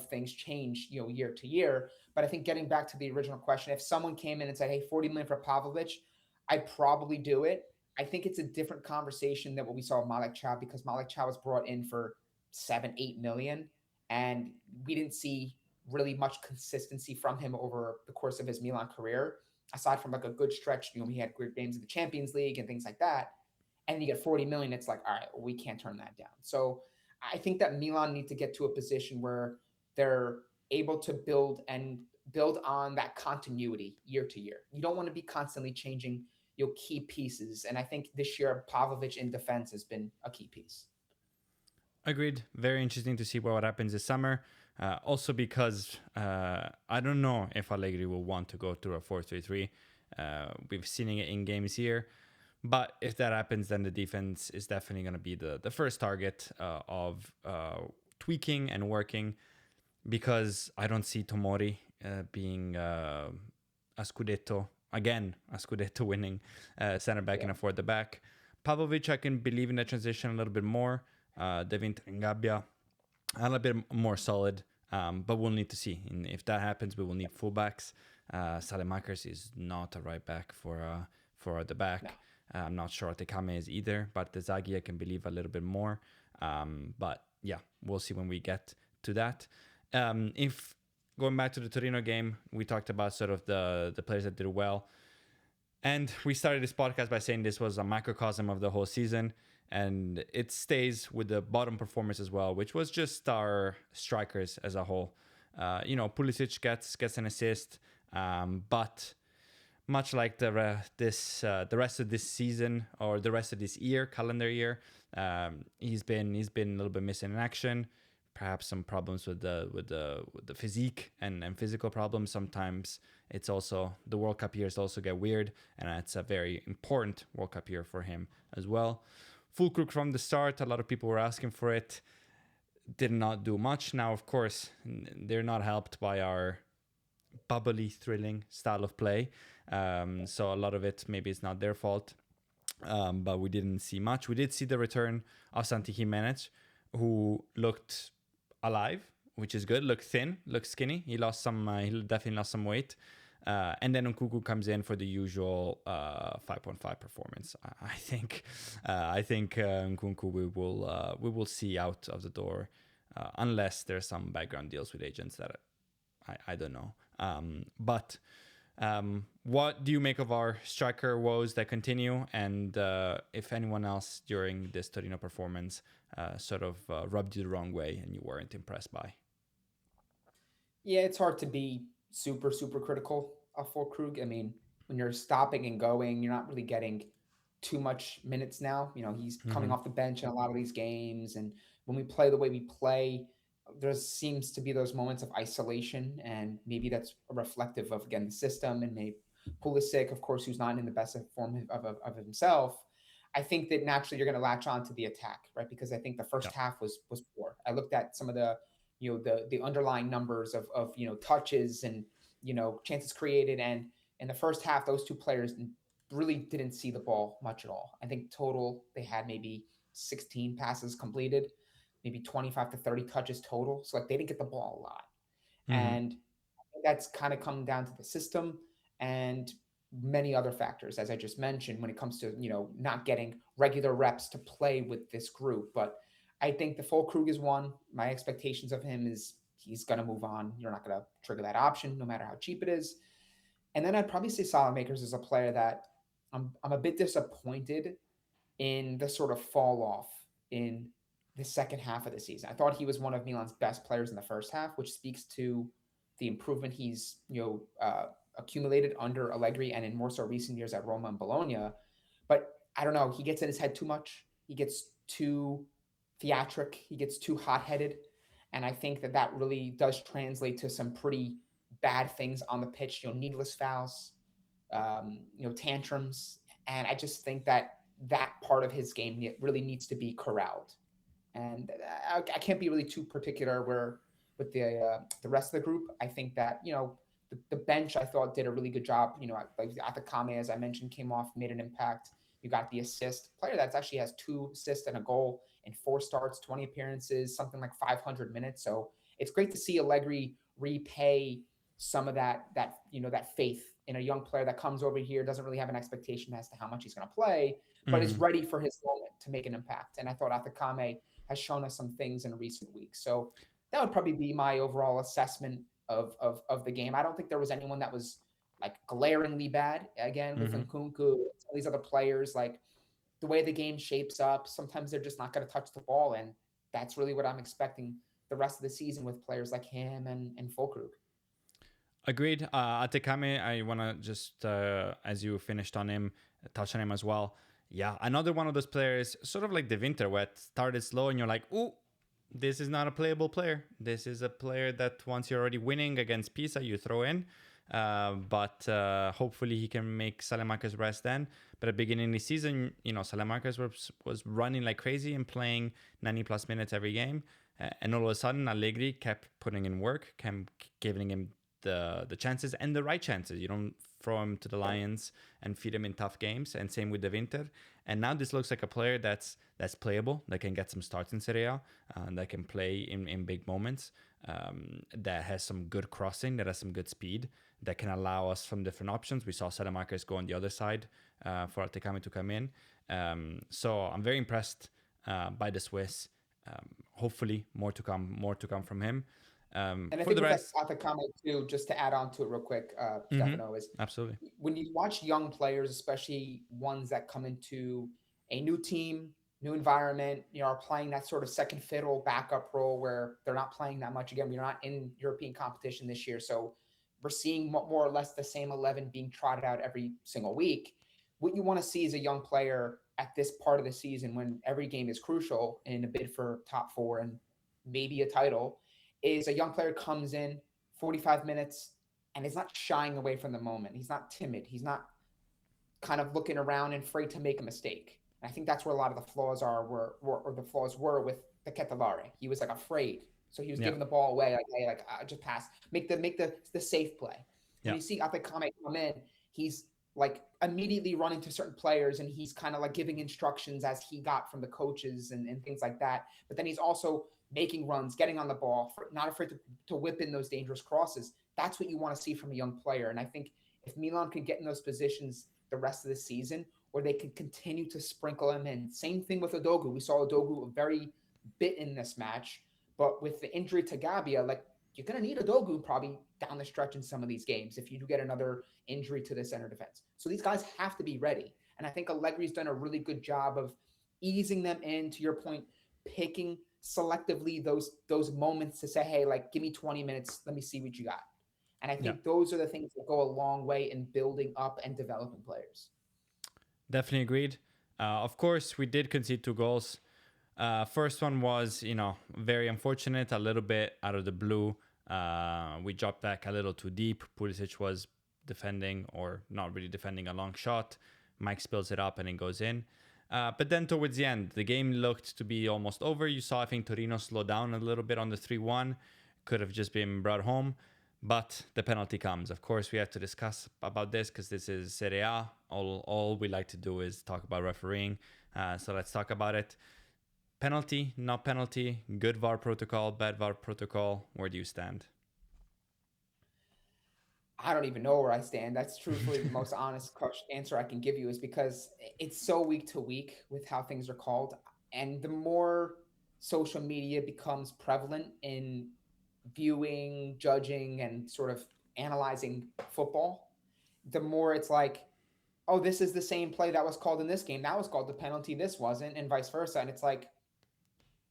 things change, year to year. But I think, getting back to the original question, if someone came in and said, hey, 40 million for Pavlovic, I'd probably do it. I think it's a different conversation than what we saw with Malik Chow, because Malik Chow was brought in for 7-8 million, and we didn't see really much consistency from him over the course of his Milan career, aside from like a good stretch. He had great games in the Champions League and things like that. And you get 40 million, it's like, all right, we can't turn that down. So I think that Milan need to get to a position where they're able to build on that continuity year to year. You don't want to be constantly changing your key pieces. And I think this year, Pavlovic in defense has been a key piece. Agreed. Very interesting to see what happens this summer. Also because I don't know if Allegri will want to go through a 4-3-3. We've seen it in games here. But if that happens, then the defense is definitely going to be the first target of tweaking and working, because I don't see Tomori being a Scudetto winning center back and a forward back. Pavlovic, I can believe in the transition a little bit more. De Winter and Gabbia a little bit more solid, but we'll need to see. And if that happens, we will need fullbacks. Salemakers is not a right back for the back. No. I'm not sure Tekame is either, but the Zaghi I can believe a little bit more. But yeah, we'll see when we get to that. If going back to the Torino game, we talked about sort of the players that did well. And we started this podcast by saying this was a microcosm of the whole season. And it stays with the bottom performance as well, which was just our strikers as a whole. Pulisic gets an assist, but much like the rest of this season, or the rest of this year, calendar year, he's been a little bit missing in action. Perhaps some problems with the physique and physical problems. Sometimes it's also the World Cup years also get weird, and it's a very important World Cup year for him as well. Fulkrug from the start, a lot of people were asking for it. Did not do much. Now, of course, they're not helped by our bubbly, thrilling style of play. So a lot of it, maybe it's not their fault. But we didn't see much. We did see the return of Santi Jimenez, who looked alive, which is good. Looked thin, looked skinny. He definitely lost some weight. And then Nkunku comes in for the usual 5.5 performance. I think Nkunku we will see out of the door, unless there's some background deals with agents that I don't know. But what do you make of our striker woes that continue? And if anyone else during this Torino performance sort of rubbed you the wrong way and you weren't impressed by? Yeah, it's hard to be super, super critical of Krug. I mean, when you're stopping and going, you're not really getting too much minutes now. You know, he's coming Mm-hmm. off the bench in a lot of these games. And when we play the way we play, there seems to be those moments of isolation. And maybe that's reflective of, again, the system and maybe Pulisic, of course, who's not in the best form of himself. I think that naturally you're going to latch on to the attack, right? Because I think the first Yeah. half was poor. I looked at some of the underlying numbers of touches and chances created, and in the first half those two players really didn't see the ball much at all. I think total they had maybe 16 passes completed, maybe 25 to 30 touches total, so like they didn't get the ball a lot. Mm-hmm. And that's kind of come down to the system and many other factors, as I just mentioned, when it comes to not getting regular reps to play with this group. But I think the full Krug is one. My expectations of him is he's going to move on. You're not going to trigger that option, no matter how cheap it is. And then I'd probably say Salamakers is a player that I'm a bit disappointed in the sort of fall off in the second half of the season. I thought he was one of Milan's best players in the first half, which speaks to the improvement he's accumulated under Allegri and in more so recent years at Roma and Bologna. But I don't know, he gets in his head too much. He gets too theatric. He gets too hot-headed. And I think that really does translate to some pretty bad things on the pitch, needless fouls, tantrums. And I just think that part of his game really needs to be corralled. And I can't be really too particular with the rest of the group. I think that the bench I thought did a really good job. Like Atakame, as I mentioned, came off, made an impact. You got the assist player that actually has 2 assists and a goal in 4 starts, 20 appearances, something like 500 minutes. So it's great to see Allegri repay some of that faith in a young player that comes over here, doesn't really have an expectation as to how much he's going to play, but is Mm-hmm. ready for his moment to make an impact. And I thought Atakame has shown us some things in recent weeks. So that would probably be my overall assessment of the game. I don't think there was anyone that was like glaringly bad. Again, with Mm-hmm. Nkunku, all these other players, like the way the game shapes up, sometimes they're just not going to touch the ball. And that's really what I'm expecting the rest of the season with players like him and Fulkrug. Agreed. Atekame, I want to just, as you finished on him, touch on him as well. Yeah, another one of those players, sort of like the Winter, where it started slow and you're like, ooh, this is not a playable player. This is a player that once you're already winning against Pisa, you throw in. But hopefully he can make Salamakers rest then. But at the beginning of the season, Salamakers was running like crazy and playing 90 plus minutes every game. And all of a sudden, Allegri kept putting in work, kept giving him the chances and the right chances. You don't throw him to the lions and feed him in tough games. And same with the Winter. And now this looks like a player that's playable, that can get some starts in Serie A, that can play in big moments, that has some good crossing, that has some good speed, that can allow us some different options. We saw Salamakers go on the other side for Atekame to come in. So I'm very impressed by the Swiss. Hopefully more to come from him. And I For think the with rest, that Atakame too, just to add on to it real quick, Stefano, is absolutely. when you watch young players, especially ones that come into a new team, new environment, are playing that sort of second fiddle backup role where they're not playing that much. Again, we're not in European competition this year, so we're seeing more or less the same 11 being trotted out every single week. What you want to see is a young player at this part of the season when every game is crucial in a bid for top 4 and maybe a title, is a young player comes in 45 minutes and is not shying away from the moment. He's not timid. He's not kind of looking around and afraid to make a mistake. And I think that's where a lot of the flaws were with the Ketelare. He was like afraid. So he was Yeah. giving the ball away, like, hey, like just pass, make the safe play. When Yeah. you see Atekame come in, he's like immediately running to certain players and he's kind of like giving instructions as he got from the coaches and things like that. But then he's also making runs, getting on the ball, not afraid to whip in those dangerous crosses. That's what you want to see from a young player. And I think if Milan can get in those positions the rest of the season, where they can continue to sprinkle him in. Same thing with Odogu. We saw Odogu a very bit in this match, but with the injury to Gabia, like you're going to need Odogu probably down the stretch in some of these games if you do get another injury to the center defense. So these guys have to be ready. And I think Allegri's done a really good job of easing them in, to your point, picking selectively those moments to say, hey, like, give me 20 minutes. Let me see what you got. And I Yeah, think those are the things that go a long way in building up and developing players. definitely agreed. Of course, we did concede 2 goals. First one was, very unfortunate, a little bit out of the blue. We dropped back a little too deep. Pulisic was defending, or not really defending, a long shot. Mike spills it up and it goes in. But then towards the end, the game looked to be almost over. You saw, I think, Torino slow down a little bit on the 3-1. Could have just been brought home. But the penalty comes. Of course, we have to discuss about this because this is Serie A. All we like to do is talk about refereeing. So let's talk about it. Penalty, not penalty, good VAR protocol, bad VAR protocol. Where do you stand? I don't even know where I stand. That's truthfully the most honest answer I can give you, is because it's so week to week with how things are called. And the more social media becomes prevalent in viewing, judging, and sort of analyzing football, the more it's like, oh, this is the same play that was called in this game. That was called the penalty. This wasn't, and vice versa. And it's like,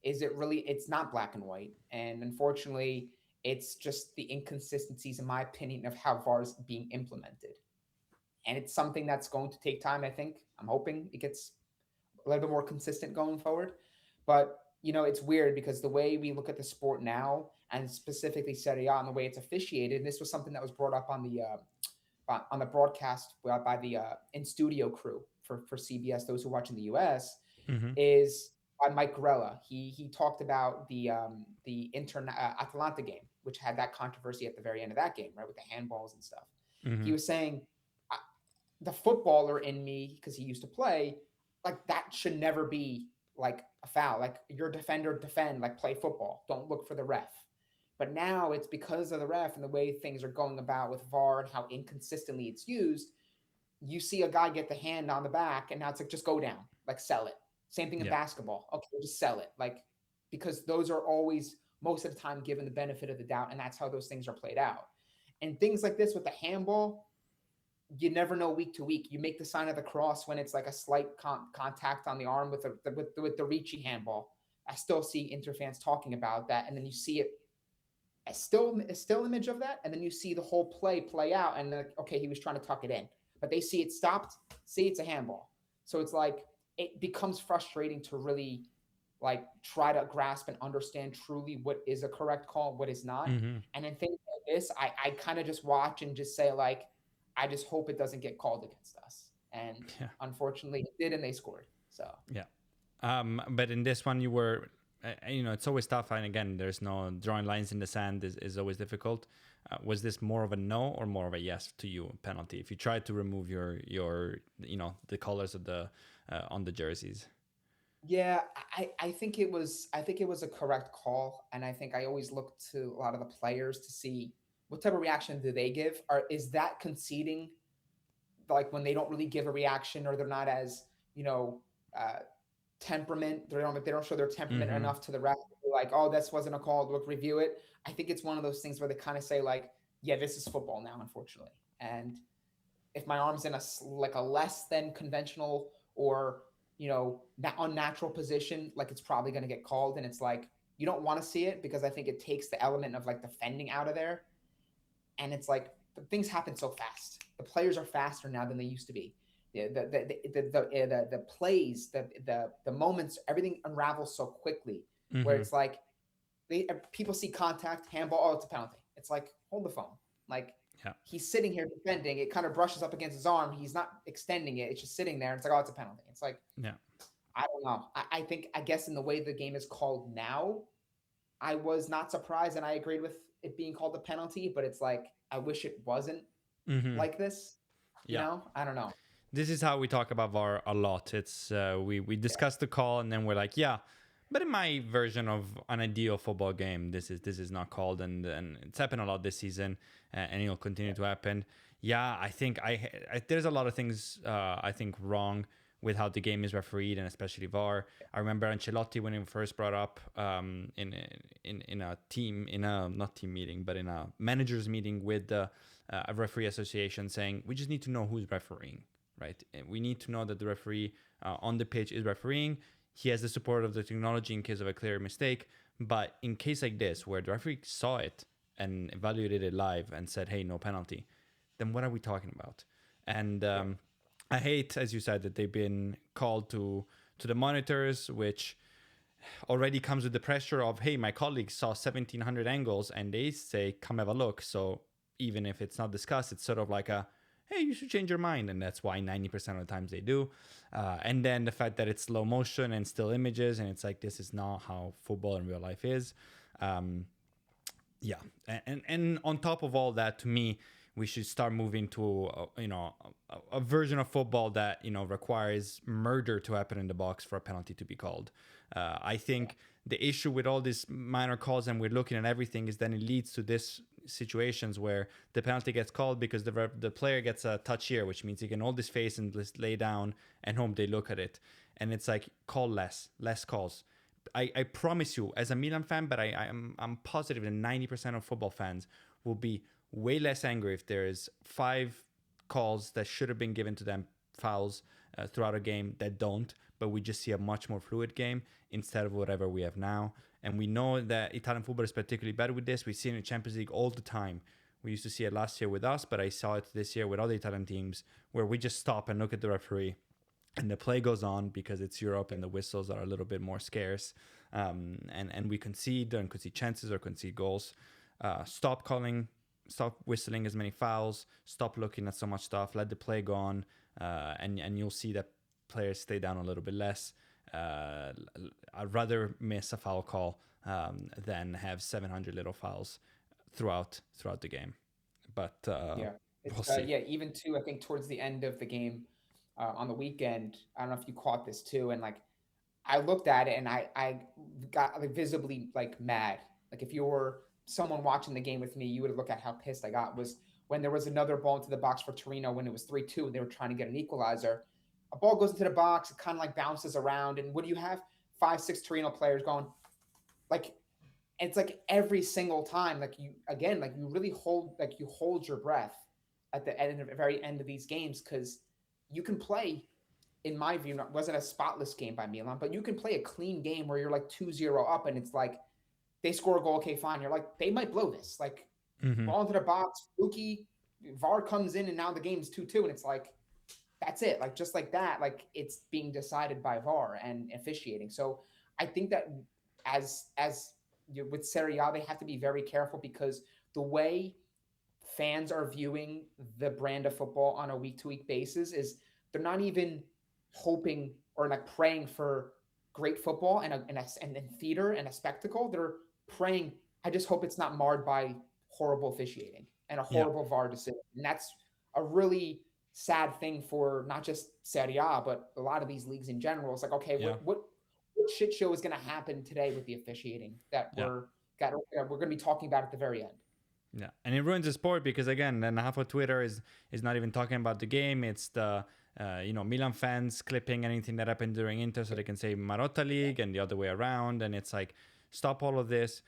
is it really? It's not black and white. And unfortunately, it's just the inconsistencies, in my opinion, of how VAR is being implemented. And it's something that's going to take time, I think. I'm hoping it gets a little bit more consistent going forward. But, it's weird because the way we look at the sport now, and specifically Serie A, and the way it's officiated, and this was something that was brought up on the broadcast by the in studio crew for CBS, those who watch in the US, Mm-hmm. is by Mike Grella. He talked about the Atalanta game, which had that controversy at the very end of that game, right, with the handballs and stuff. Mm-hmm. He was saying, the footballer in me, because he used to play, like, that should never be like a foul. Like, your defender, defend, like, play football. Don't look for the ref. But now it's because of the ref and the way things are going about with VAR and how inconsistently it's used. You see a guy get the hand on the back, and now it's like, just go down, like, sell it. Same thing in Yeah. basketball. Okay, we'll just sell it. Like, because those are always, most of the time, given the benefit of the doubt, and that's how those things are played out. And things like this with the handball, you never know week to week. You make the sign of the cross when it's like a slight contact on the arm with the Ricci handball. I still see Inter fans talking about that, and then you see it a still image of that, and then you see the whole play out, and like, okay, he was trying to tuck it in, but they see it stopped, see it's a handball. So it's like, it becomes frustrating to really, like, try to grasp and understand truly what is a correct call, what is not. Mm-hmm. And in things like this, I kind of just watch and just say, like, I just hope it doesn't get called against us. And Yeah. unfortunately, it did, and they scored. So Yeah. But in this one, you were, it's always tough. And again, there's no drawing lines in the sand is always difficult. Was this more of a no or more of a yes to you penalty? If you tried to remove your the colors of the on the jerseys. yeah, I think it was a correct call, and I think I always look to a lot of the players to see what type of reaction do they give. Or is that conceding, like, when they don't really give a reaction, or they're not as, uh, temperament. They don't show their temperament Mm-hmm. enough to the ref. Like, oh, this wasn't a call. Look, review it. I think it's one of those things where they kind of say, like, yeah, this is football now, unfortunately. And if my arm's in a less than conventional, or unnatural position, like, it's probably going to get called. And it's like, you don't want to see it, because I think it takes the element of, like, defending out of there. And it's like, things happen so fast. The players are faster now than they used to be. The plays, the moments, everything unravels so quickly, where Mm-hmm. it's like, people see contact, handball, oh, it's a penalty. It's like, hold the phone. Like, Yeah. he's sitting here defending, it kind of brushes up against his arm, he's not extending it, it's just sitting there. It's like, oh, it's a penalty. It's like, Yeah. I don't know. I guess in the way the game is called now, I was not surprised, and I agreed with it being called a penalty, but it's like, I wish it wasn't Mm-hmm. like this. Yeah. I don't know. This is how we talk about VAR a lot. It's we Yeah. discuss the call and then we're like, yeah, But in my version of an ideal football game, this is not called, and it's happened a lot this season, and it'll continue to happen. Yeah, I think there's a lot of things I think wrong with how the game is refereed, and especially VAR. I remember Ancelotti when he first brought up in a team in a not team meeting, but in a managers meeting with the a referee association, saying we just need to know who's refereeing, right? And we need to know that the referee on the pitch is refereeing. He has the support of the technology in case of a clear mistake. But in case like this, where the referee saw it and evaluated it live and said, hey, no penalty, then what are we talking about? And I hate, as you said, that they've been called to the monitors, which already comes with the pressure of, hey, my colleagues saw 1,700 angles and they say, come have a look. So even if it's not discussed, it's sort of like a, hey, you should change your mind. And that's why 90% of the times they do. And then the fact that it's slow motion and still images, and it's like, this is not how football in real life is. Yeah. And on top of all that, to me, we should start moving to, a version of football that, requires murder to happen in the box for a penalty to be called. I think the issue with all these minor calls, and we're looking at everything, is then it leads to this situations where the penalty gets called because the player gets a touch here, which means he can hold his face and just lay down and hope they look at it. And it's like, call less calls. I promise you, as a Milan fan, but I'm positive that 90% of football fans will be way less angry if there is 5 calls that should have been given to them, fouls throughout a game, that don't, but we just see a much more fluid game instead of whatever we have now. And we know that Italian football is particularly bad with this. We see it in the Champions League all the time. We used to see it last year with us, but I saw it this year with other Italian teams, where we just stop and look at the referee and the play goes on because it's Europe and the whistles are a little bit more scarce. And we concede chances or concede goals. Stop whistling as many fouls, stop looking at so much stuff, let the play go on, and you'll see that players stay down a little bit less. I'd rather miss a foul call than have 700 little fouls throughout the game. But we'll see. Even too, I think towards the end of the game on the weekend, I don't know if you caught this too, and like I looked at it and I got like visibly like mad. Like if you were someone watching the game with me, you would look at how pissed I got. Was when there was another ball into the box for Torino when it was 3-2 and they were trying to get an equalizer. A ball goes into the box, it kind of like bounces around, and what do you have? 5-6 Torino players going, like, it's like every single time, like you really hold your breath at the very end of these games, because you can play, in my view, it wasn't a spotless game by Milan, but you can play a clean game where you're like 2-0 up and it's like they score a goal, okay, fine. You're like, they might blow this. Like, ball into the box, fluky, VAR comes in, and now the game's 2-2, and it's like, that's it. Like, just like that, like, it's being decided by VAR and officiating. So I think that as with Serie A, they have to be very careful, because the way fans are viewing the brand of football on a week-to-week basis is they're not even hoping or like praying for great football and theater and a spectacle. They're praying, I just hope it's not marred by horrible officiating and a horrible VAR decision. And that's a really sad thing for not just Serie A, but a lot of these leagues in general. It's like, okay, what shit show is going to happen today with the officiating that we're going to be talking about at the very end? Yeah, and it ruins the sport, because again, then half of Twitter is not even talking about the game. It's the Milan fans clipping anything that happened during Inter so they can say Marotta League and the other way around. And it's like, stop all of this.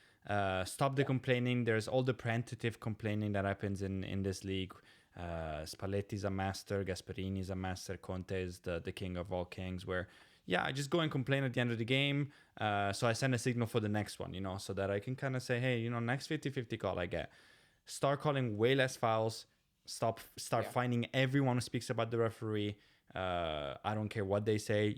Stop the complaining. There's all the preventative complaining that happens in this league. Spalletti's a master. Gasperini's a master. Conte is the king of all kings, where, I just go and complain at the end of the game. So I send a signal for the next one, so that I can kind of say, hey, next 50-50 call I get. Start calling way less fouls. Start finding everyone who speaks about the referee. I don't care what they say.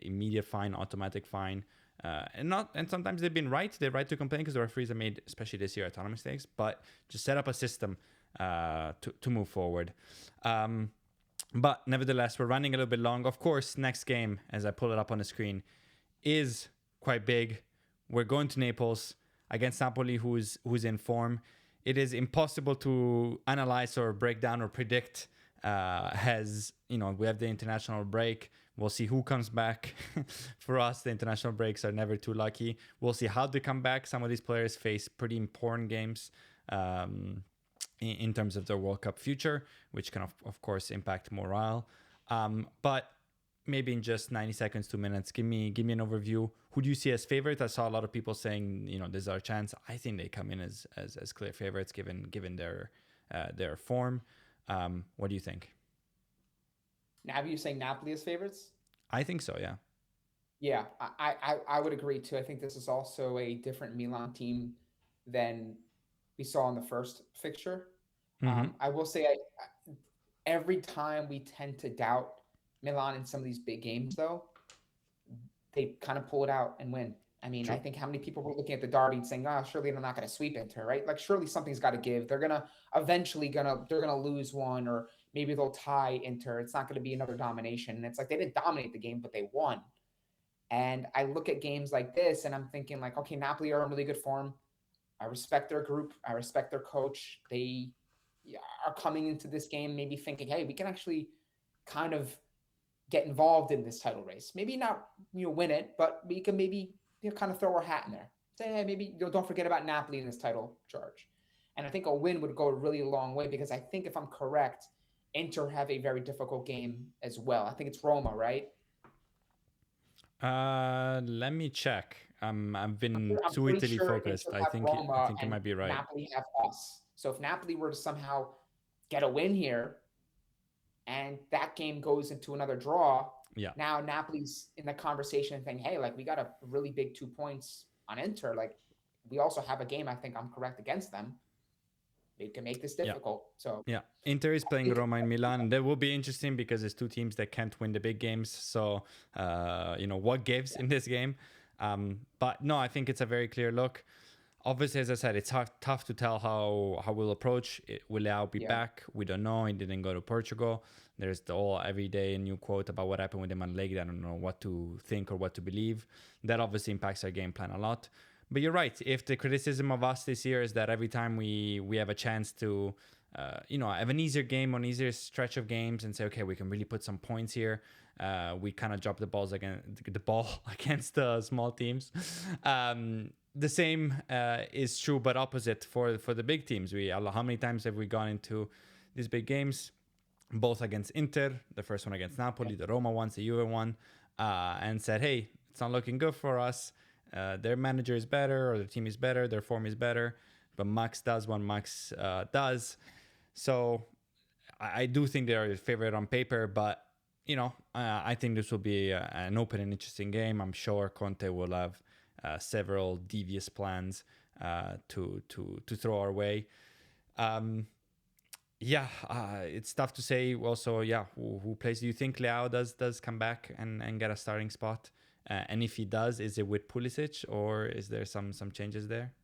Immediate fine, automatic fine. And sometimes they've been right. They're right to complain because the referees have made, especially this year, a ton of mistakes. But just set up a system to move forward. But nevertheless, we're running a little bit long. Of course, next game, as I pull it up on the screen, is quite big. We're going to Naples against Napoli, who's in form. It is impossible to analyze or break down or predict. We have the international break. We'll see who comes back. For us, the international breaks are never too lucky. We'll see how they come back. Some of these players face pretty important games in terms of their World Cup future, which can, of course, impact morale. But maybe in just 90 seconds, 2 minutes, give me an overview. Who do you see as favorite? I saw a lot of people saying, this is our chance. I think they come in as clear favorites given their form. What do you think? Now, are you saying Napoli as favorites? I think so, yeah. Yeah, I would agree too. I think this is also a different Milan team than we saw in the first fixture. I will say, every time we tend to doubt Milan in some of these big games, though, they kind of pull it out and win. I mean, True. I think how many people were looking at the derby and saying, "Oh, surely they're not going to sweep Inter, right? Like, surely something's got to give. They're gonna eventually they're gonna lose one, or maybe they'll tie Inter. It's not going to be another domination." And it's like they didn't dominate the game, but they won. And I look at games like this, and I'm thinking, like, okay, Napoli are in really good form. I respect their group. I respect their coach. They are coming into this game maybe thinking, hey, we can actually kind of get involved in this title race. Maybe not, win it, but we can maybe kind of throw our hat in there. Say, hey, maybe don't forget about Napoli in this title charge. And I think a win would go a really long way, because I think, if I'm correct, Inter have a very difficult game as well. I think it's Roma, right? Let me check. I've been I'm too pretty Italy sure focused. Inter I have think Roma it and might be right. Napoli have us. So if Napoli were to somehow get a win here, and that game goes into another draw, Yeah. now Napoli's in the conversation thinking, hey, like, we got a really big 2 points on Inter. Like, we also have a game, I think I'm correct, against them. They can make this difficult. So yeah, Inter is playing Roma in Milan, and that will be interesting because it's two teams that can't win the big games. So what gives in this game? But no, I think it's a very clear look. Obviously, as I said, it's tough to tell how we'll approach it. Will Leao be back? We don't know. He didn't go to Portugal. There's the whole every day new quote about what happened with him on Allegri. I don't know what to think or what to believe. That obviously impacts our game plan a lot. But you're right. If the criticism of us this year is that every time we have a chance to, have an easier game, an easier stretch of games, and say, okay, we can really put some points here. We kind of drop the ball against the small teams. The same is true, but opposite for the big teams. How many times have we gone into these big games, both against Inter, the first one against Napoli, the Roma ones, the Juve one, and said, hey, it's not looking good for us. Their manager is better, or the team is better, their form is better, but Max does what Max does. So I do think they are a favorite on paper, but I think this will be an open and interesting game. I'm sure Conte will have several devious plans to throw our way. It's tough to say. Also, who plays? Do you think Leao does come back and get a starting spot? And if he does, is it with Pulisic, or is there some changes there?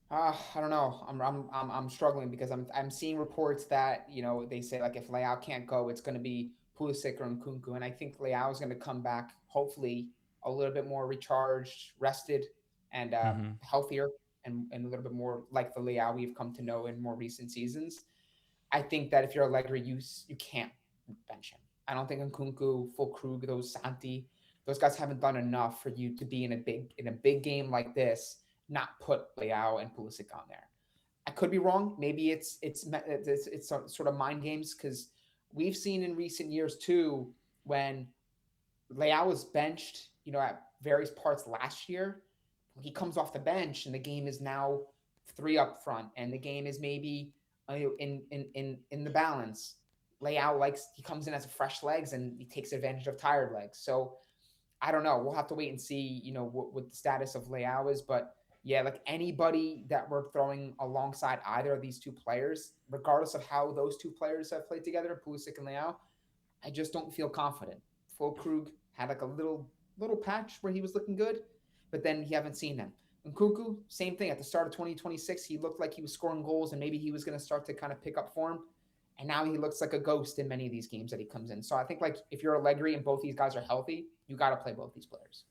I don't know. I'm struggling, because I'm seeing reports that they say, like, if Leao can't go, it's going to be Pulisic or Nkunku, and I think Leao is going to come back, hopefully a little bit more recharged, rested, and healthier, and a little bit more like the Leao we've come to know in more recent seasons. I think that if you're Allegri, you can't bench him. I don't think Nkunku, Fulkrug, those Santi, those guys haven't done enough for you to be in a big game like this, not put Leao and Pulisic on there. I could be wrong. Maybe it's sort of mind games, because we've seen in recent years too, when Leao was benched, at various parts last year, he comes off the bench and the game is now 3 up front, and the game is maybe in the balance. Leao he comes in as fresh legs, and he takes advantage of tired legs. So I don't know. We'll have to wait and see, what the status of Leao is. But yeah, like, anybody that we're throwing alongside either of these two players, regardless of how those two players have played together, Pulisic and Leao, I just don't feel confident. Fulkrug had like a little patch where he was looking good, but then you haven't seen him. Nkunku, same thing. At the start of 2026, he looked like he was scoring goals, and maybe he was going to start to kind of pick up form. And now he looks like a ghost in many of these games that he comes in. So I think, like, if you're Allegri and both these guys are healthy, you got to play both these players.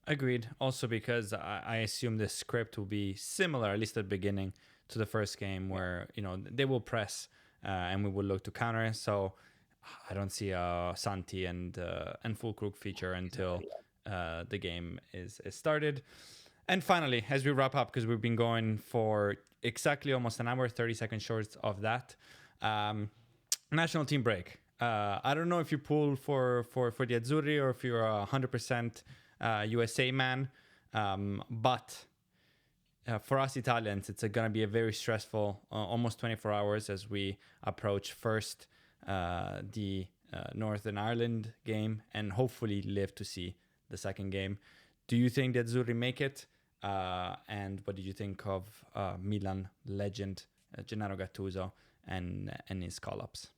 Agreed. Also, because I assume the script will be similar, at least at the beginning, to the first game, where they will press and we will look to counter. So I don't see a Santi and Fulkrug feature He's not until ready yet. the game is started. And finally, as we wrap up, because we've been going for exactly almost an hour, 30 seconds short of that, um, national team break. I don't know if you pull for the Azzurri or if you're a 100% USA man, but for us Italians, it's going to be a very stressful, almost 24 hours as we approach first the Northern Ireland game and hopefully live to see the second game. Do you think the Azzurri make it? And what did you think of Milan legend Gennaro Gattuso and his call-ups?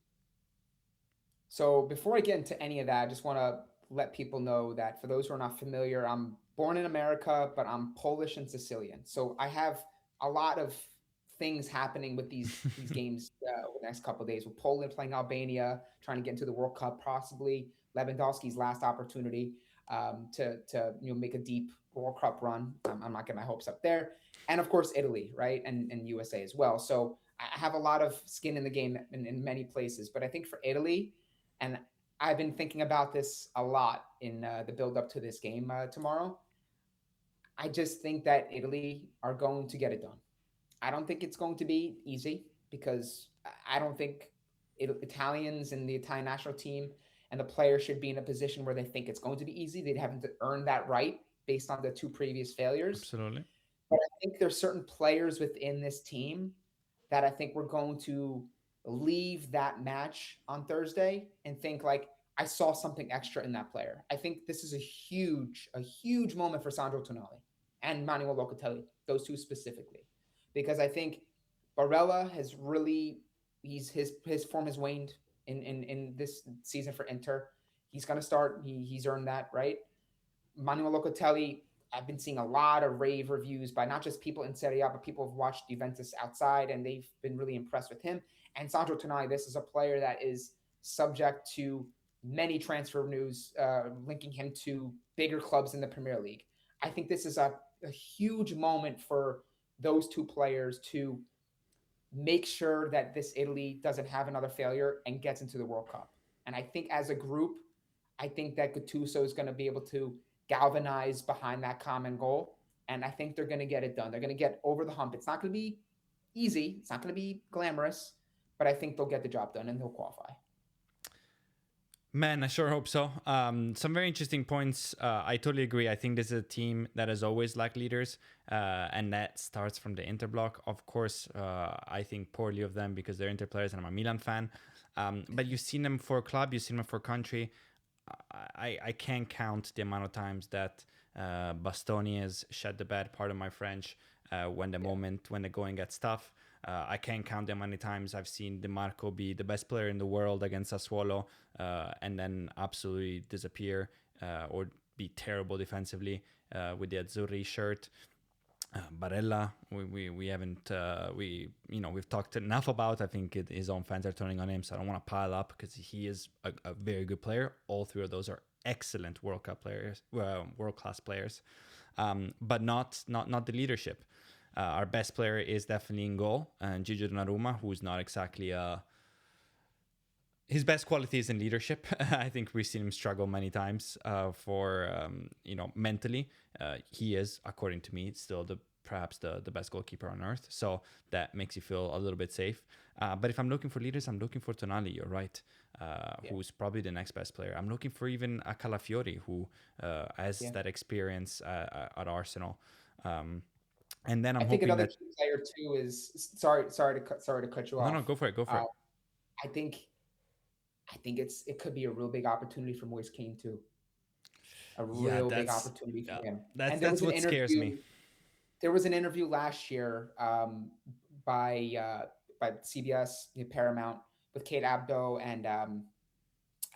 So before I get into any of that, I just want to let people know that for those who are not familiar, I'm born in America, but I'm Polish and Sicilian. So I have a lot of things happening with these games over the next couple of days. With Poland playing Albania, trying to get into the World Cup, possibly Lewandowski's last opportunity to make a deep World Cup run. I'm not getting my hopes up there, and of course Italy, right, and USA as well. So I have a lot of skin in the game in many places, but I think for Italy, and I've been thinking about this a lot in the build up to this game tomorrow. I just think that Italy are going to get it done. I don't think it's going to be easy because I don't think Italians and the Italian national team and the players should be in a position where they think it's going to be easy. They'd have to earn that right based on the two previous failures. Absolutely. But I think there's certain players within this team that I think we're going to leave that match on Thursday and think like I saw something extra in that player. I think this is a huge moment for Sandro Tonali and Manuel Locatelli, those two specifically, because I think Barella has really his form has waned in this season for Inter. He's going to start. He's earned that, right? Manuel Locatelli, I've been seeing a lot of rave reviews by not just people in Serie A, but people who've watched Juventus outside, and they've been really impressed with him. And Sandro Tonali, this is a player that is subject to many transfer news linking him to bigger clubs in the Premier League. I think this is a huge moment for those two players to make sure that this Italy doesn't have another failure and gets into the World Cup. And I think as a group, I think that Gattuso is going to be able to galvanize behind that common goal. And I think they're going to get it done. They're going to get over the hump. It's not going to be easy. It's not going to be glamorous, but I think they'll get the job done and they'll qualify. Man, I sure hope so. Some very interesting points. I totally agree. I think this is a team that has always lacked leaders, and that starts from the Interblock. Of course, I think poorly of them because they're Inter players and I'm a Milan fan. But you've seen them for a club, you've seen them for a country. I can't count the amount of times that Bastoni has shed the bed, pardon my French, when the going gets tough. I can't count the many times I've seen DeMarco be the best player in the world against Sassuolo and then absolutely disappear or be terrible defensively with the Azzurri shirt. Barella, we haven't we've talked enough about. I think his own fans are turning on him, so I don't want to pile up because he is a very good player. All three of those are excellent World Cup players, world class players, but not the leadership. Our best player is definitely in goal, and Gigi Donnarumma, who's not exactly his best quality is in leadership. I think we've seen him struggle many times mentally. He is, according to me, still perhaps the best goalkeeper on earth. So that makes you feel a little bit safe. But if I'm looking for leaders, I'm looking for Tonali, you're right, who's probably the next best player. I'm looking for even a Calafiori who has that experience at Arsenal. And then I think another key player too is sorry to cut you off. No, go for it. I think it could be a real big opportunity for Moise Kean too. A real big opportunity for him. That's what scares me. There was an interview last year by CBS, Paramount, with Kate Abdo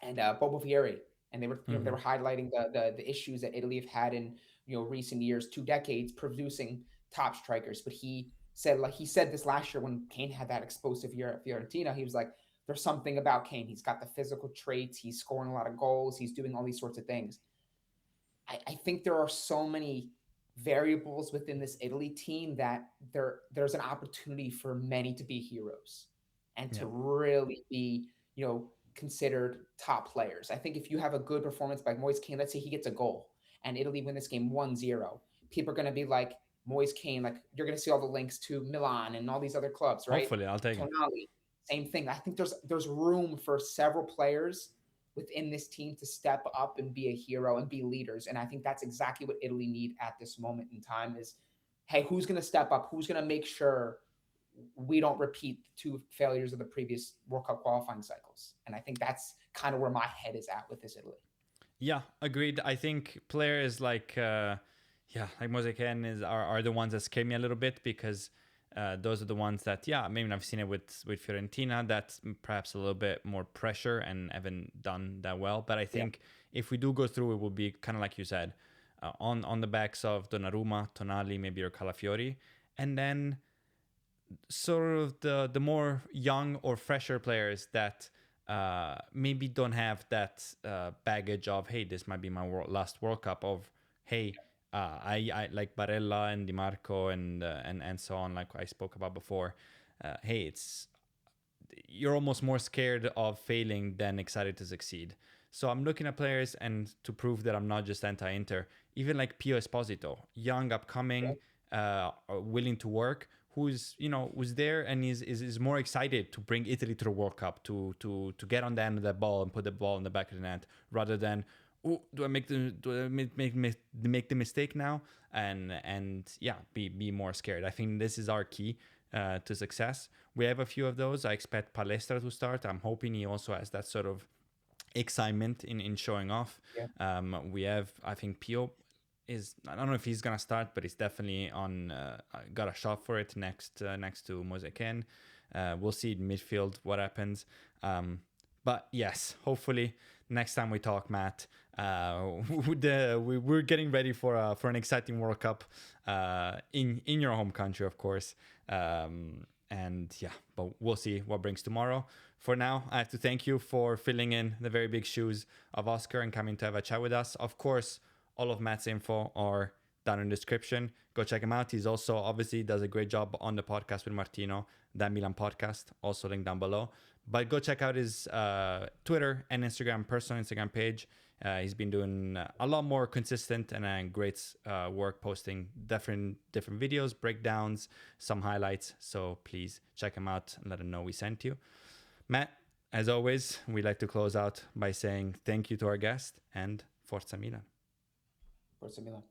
and Bobo Fieri, and they were they were highlighting the issues that Italy have had in recent years, 2 decades, producing top strikers. But he said this last year when Kane had that explosive year at Fiorentina. He was like, there's something about Kane. He's got the physical traits. He's scoring a lot of goals. He's doing all these sorts of things. I think there are so many variables within this Italy team that there's an opportunity for many to be heroes and to really be, considered top players. I think if you have a good performance by Moise Kean, let's say he gets a goal and Italy win this game 1-0, people are going to be like, Moise Kean, like you're going to see all the links to Milan and all these other clubs, right? Hopefully, I'll take him. Tonali, same thing. I think there's room for several players within this team to step up and be a hero and be leaders. And I think that's exactly what Italy need at this moment in time is, hey, who's going to step up? Who's going to make sure we don't repeat the two failures of the previous World Cup qualifying cycles? And I think that's kind of where my head is at with this Italy. Yeah, agreed. I think players like like Moseken are the ones that scare me a little bit because those are the ones that maybe I've seen it with Fiorentina. That's perhaps a little bit more pressure and haven't done that well. But I think if we do go through, it will be kind of like you said, on the backs of Donnarumma, Tonali, maybe or Calafiori, and then sort of the more young or fresher players that maybe don't have that baggage of, hey, this might be my last World Cup, of, hey, I like Barella and Di Marco and so on, like I spoke about before. Hey, you're almost more scared of failing than excited to succeed. So I'm looking at players, and to prove that I'm not just anti-Inter, even like Pio Esposito, young, upcoming, willing to work, who's there and is more excited to bring Italy to the World Cup, to get on the end of that ball and put the ball in the back of the net, rather than, oh, do I make the mistake now, and be more scared. I think this is our key to success. We have a few of those. I expect Palestra to start. I'm hoping he also has that sort of excitement in showing off. We have, I think, Pio I don't know if he's gonna start, but he's definitely on got a shot for it next to Moseken. We'll see in midfield what happens, but yes, hopefully next time we talk, Matt, we're getting ready for an exciting World Cup in your home country, of course. But we'll see what brings tomorrow. For now, I have to thank you for filling in the very big shoes of Oscar and coming to have a chat with us. Of course, all of Matt's info are down in the description. Go check him out. He's also obviously does a great job on the podcast with Martino, that Milan podcast, also linked down below. But go check out his Twitter and Instagram, personal Instagram page. He's been doing a lot more consistent and great work, posting different videos, breakdowns, some highlights. So please check him out and let him know we sent you. Matt, as always, we like to close out by saying thank you to our guest and Forza Milan. Forza Milan.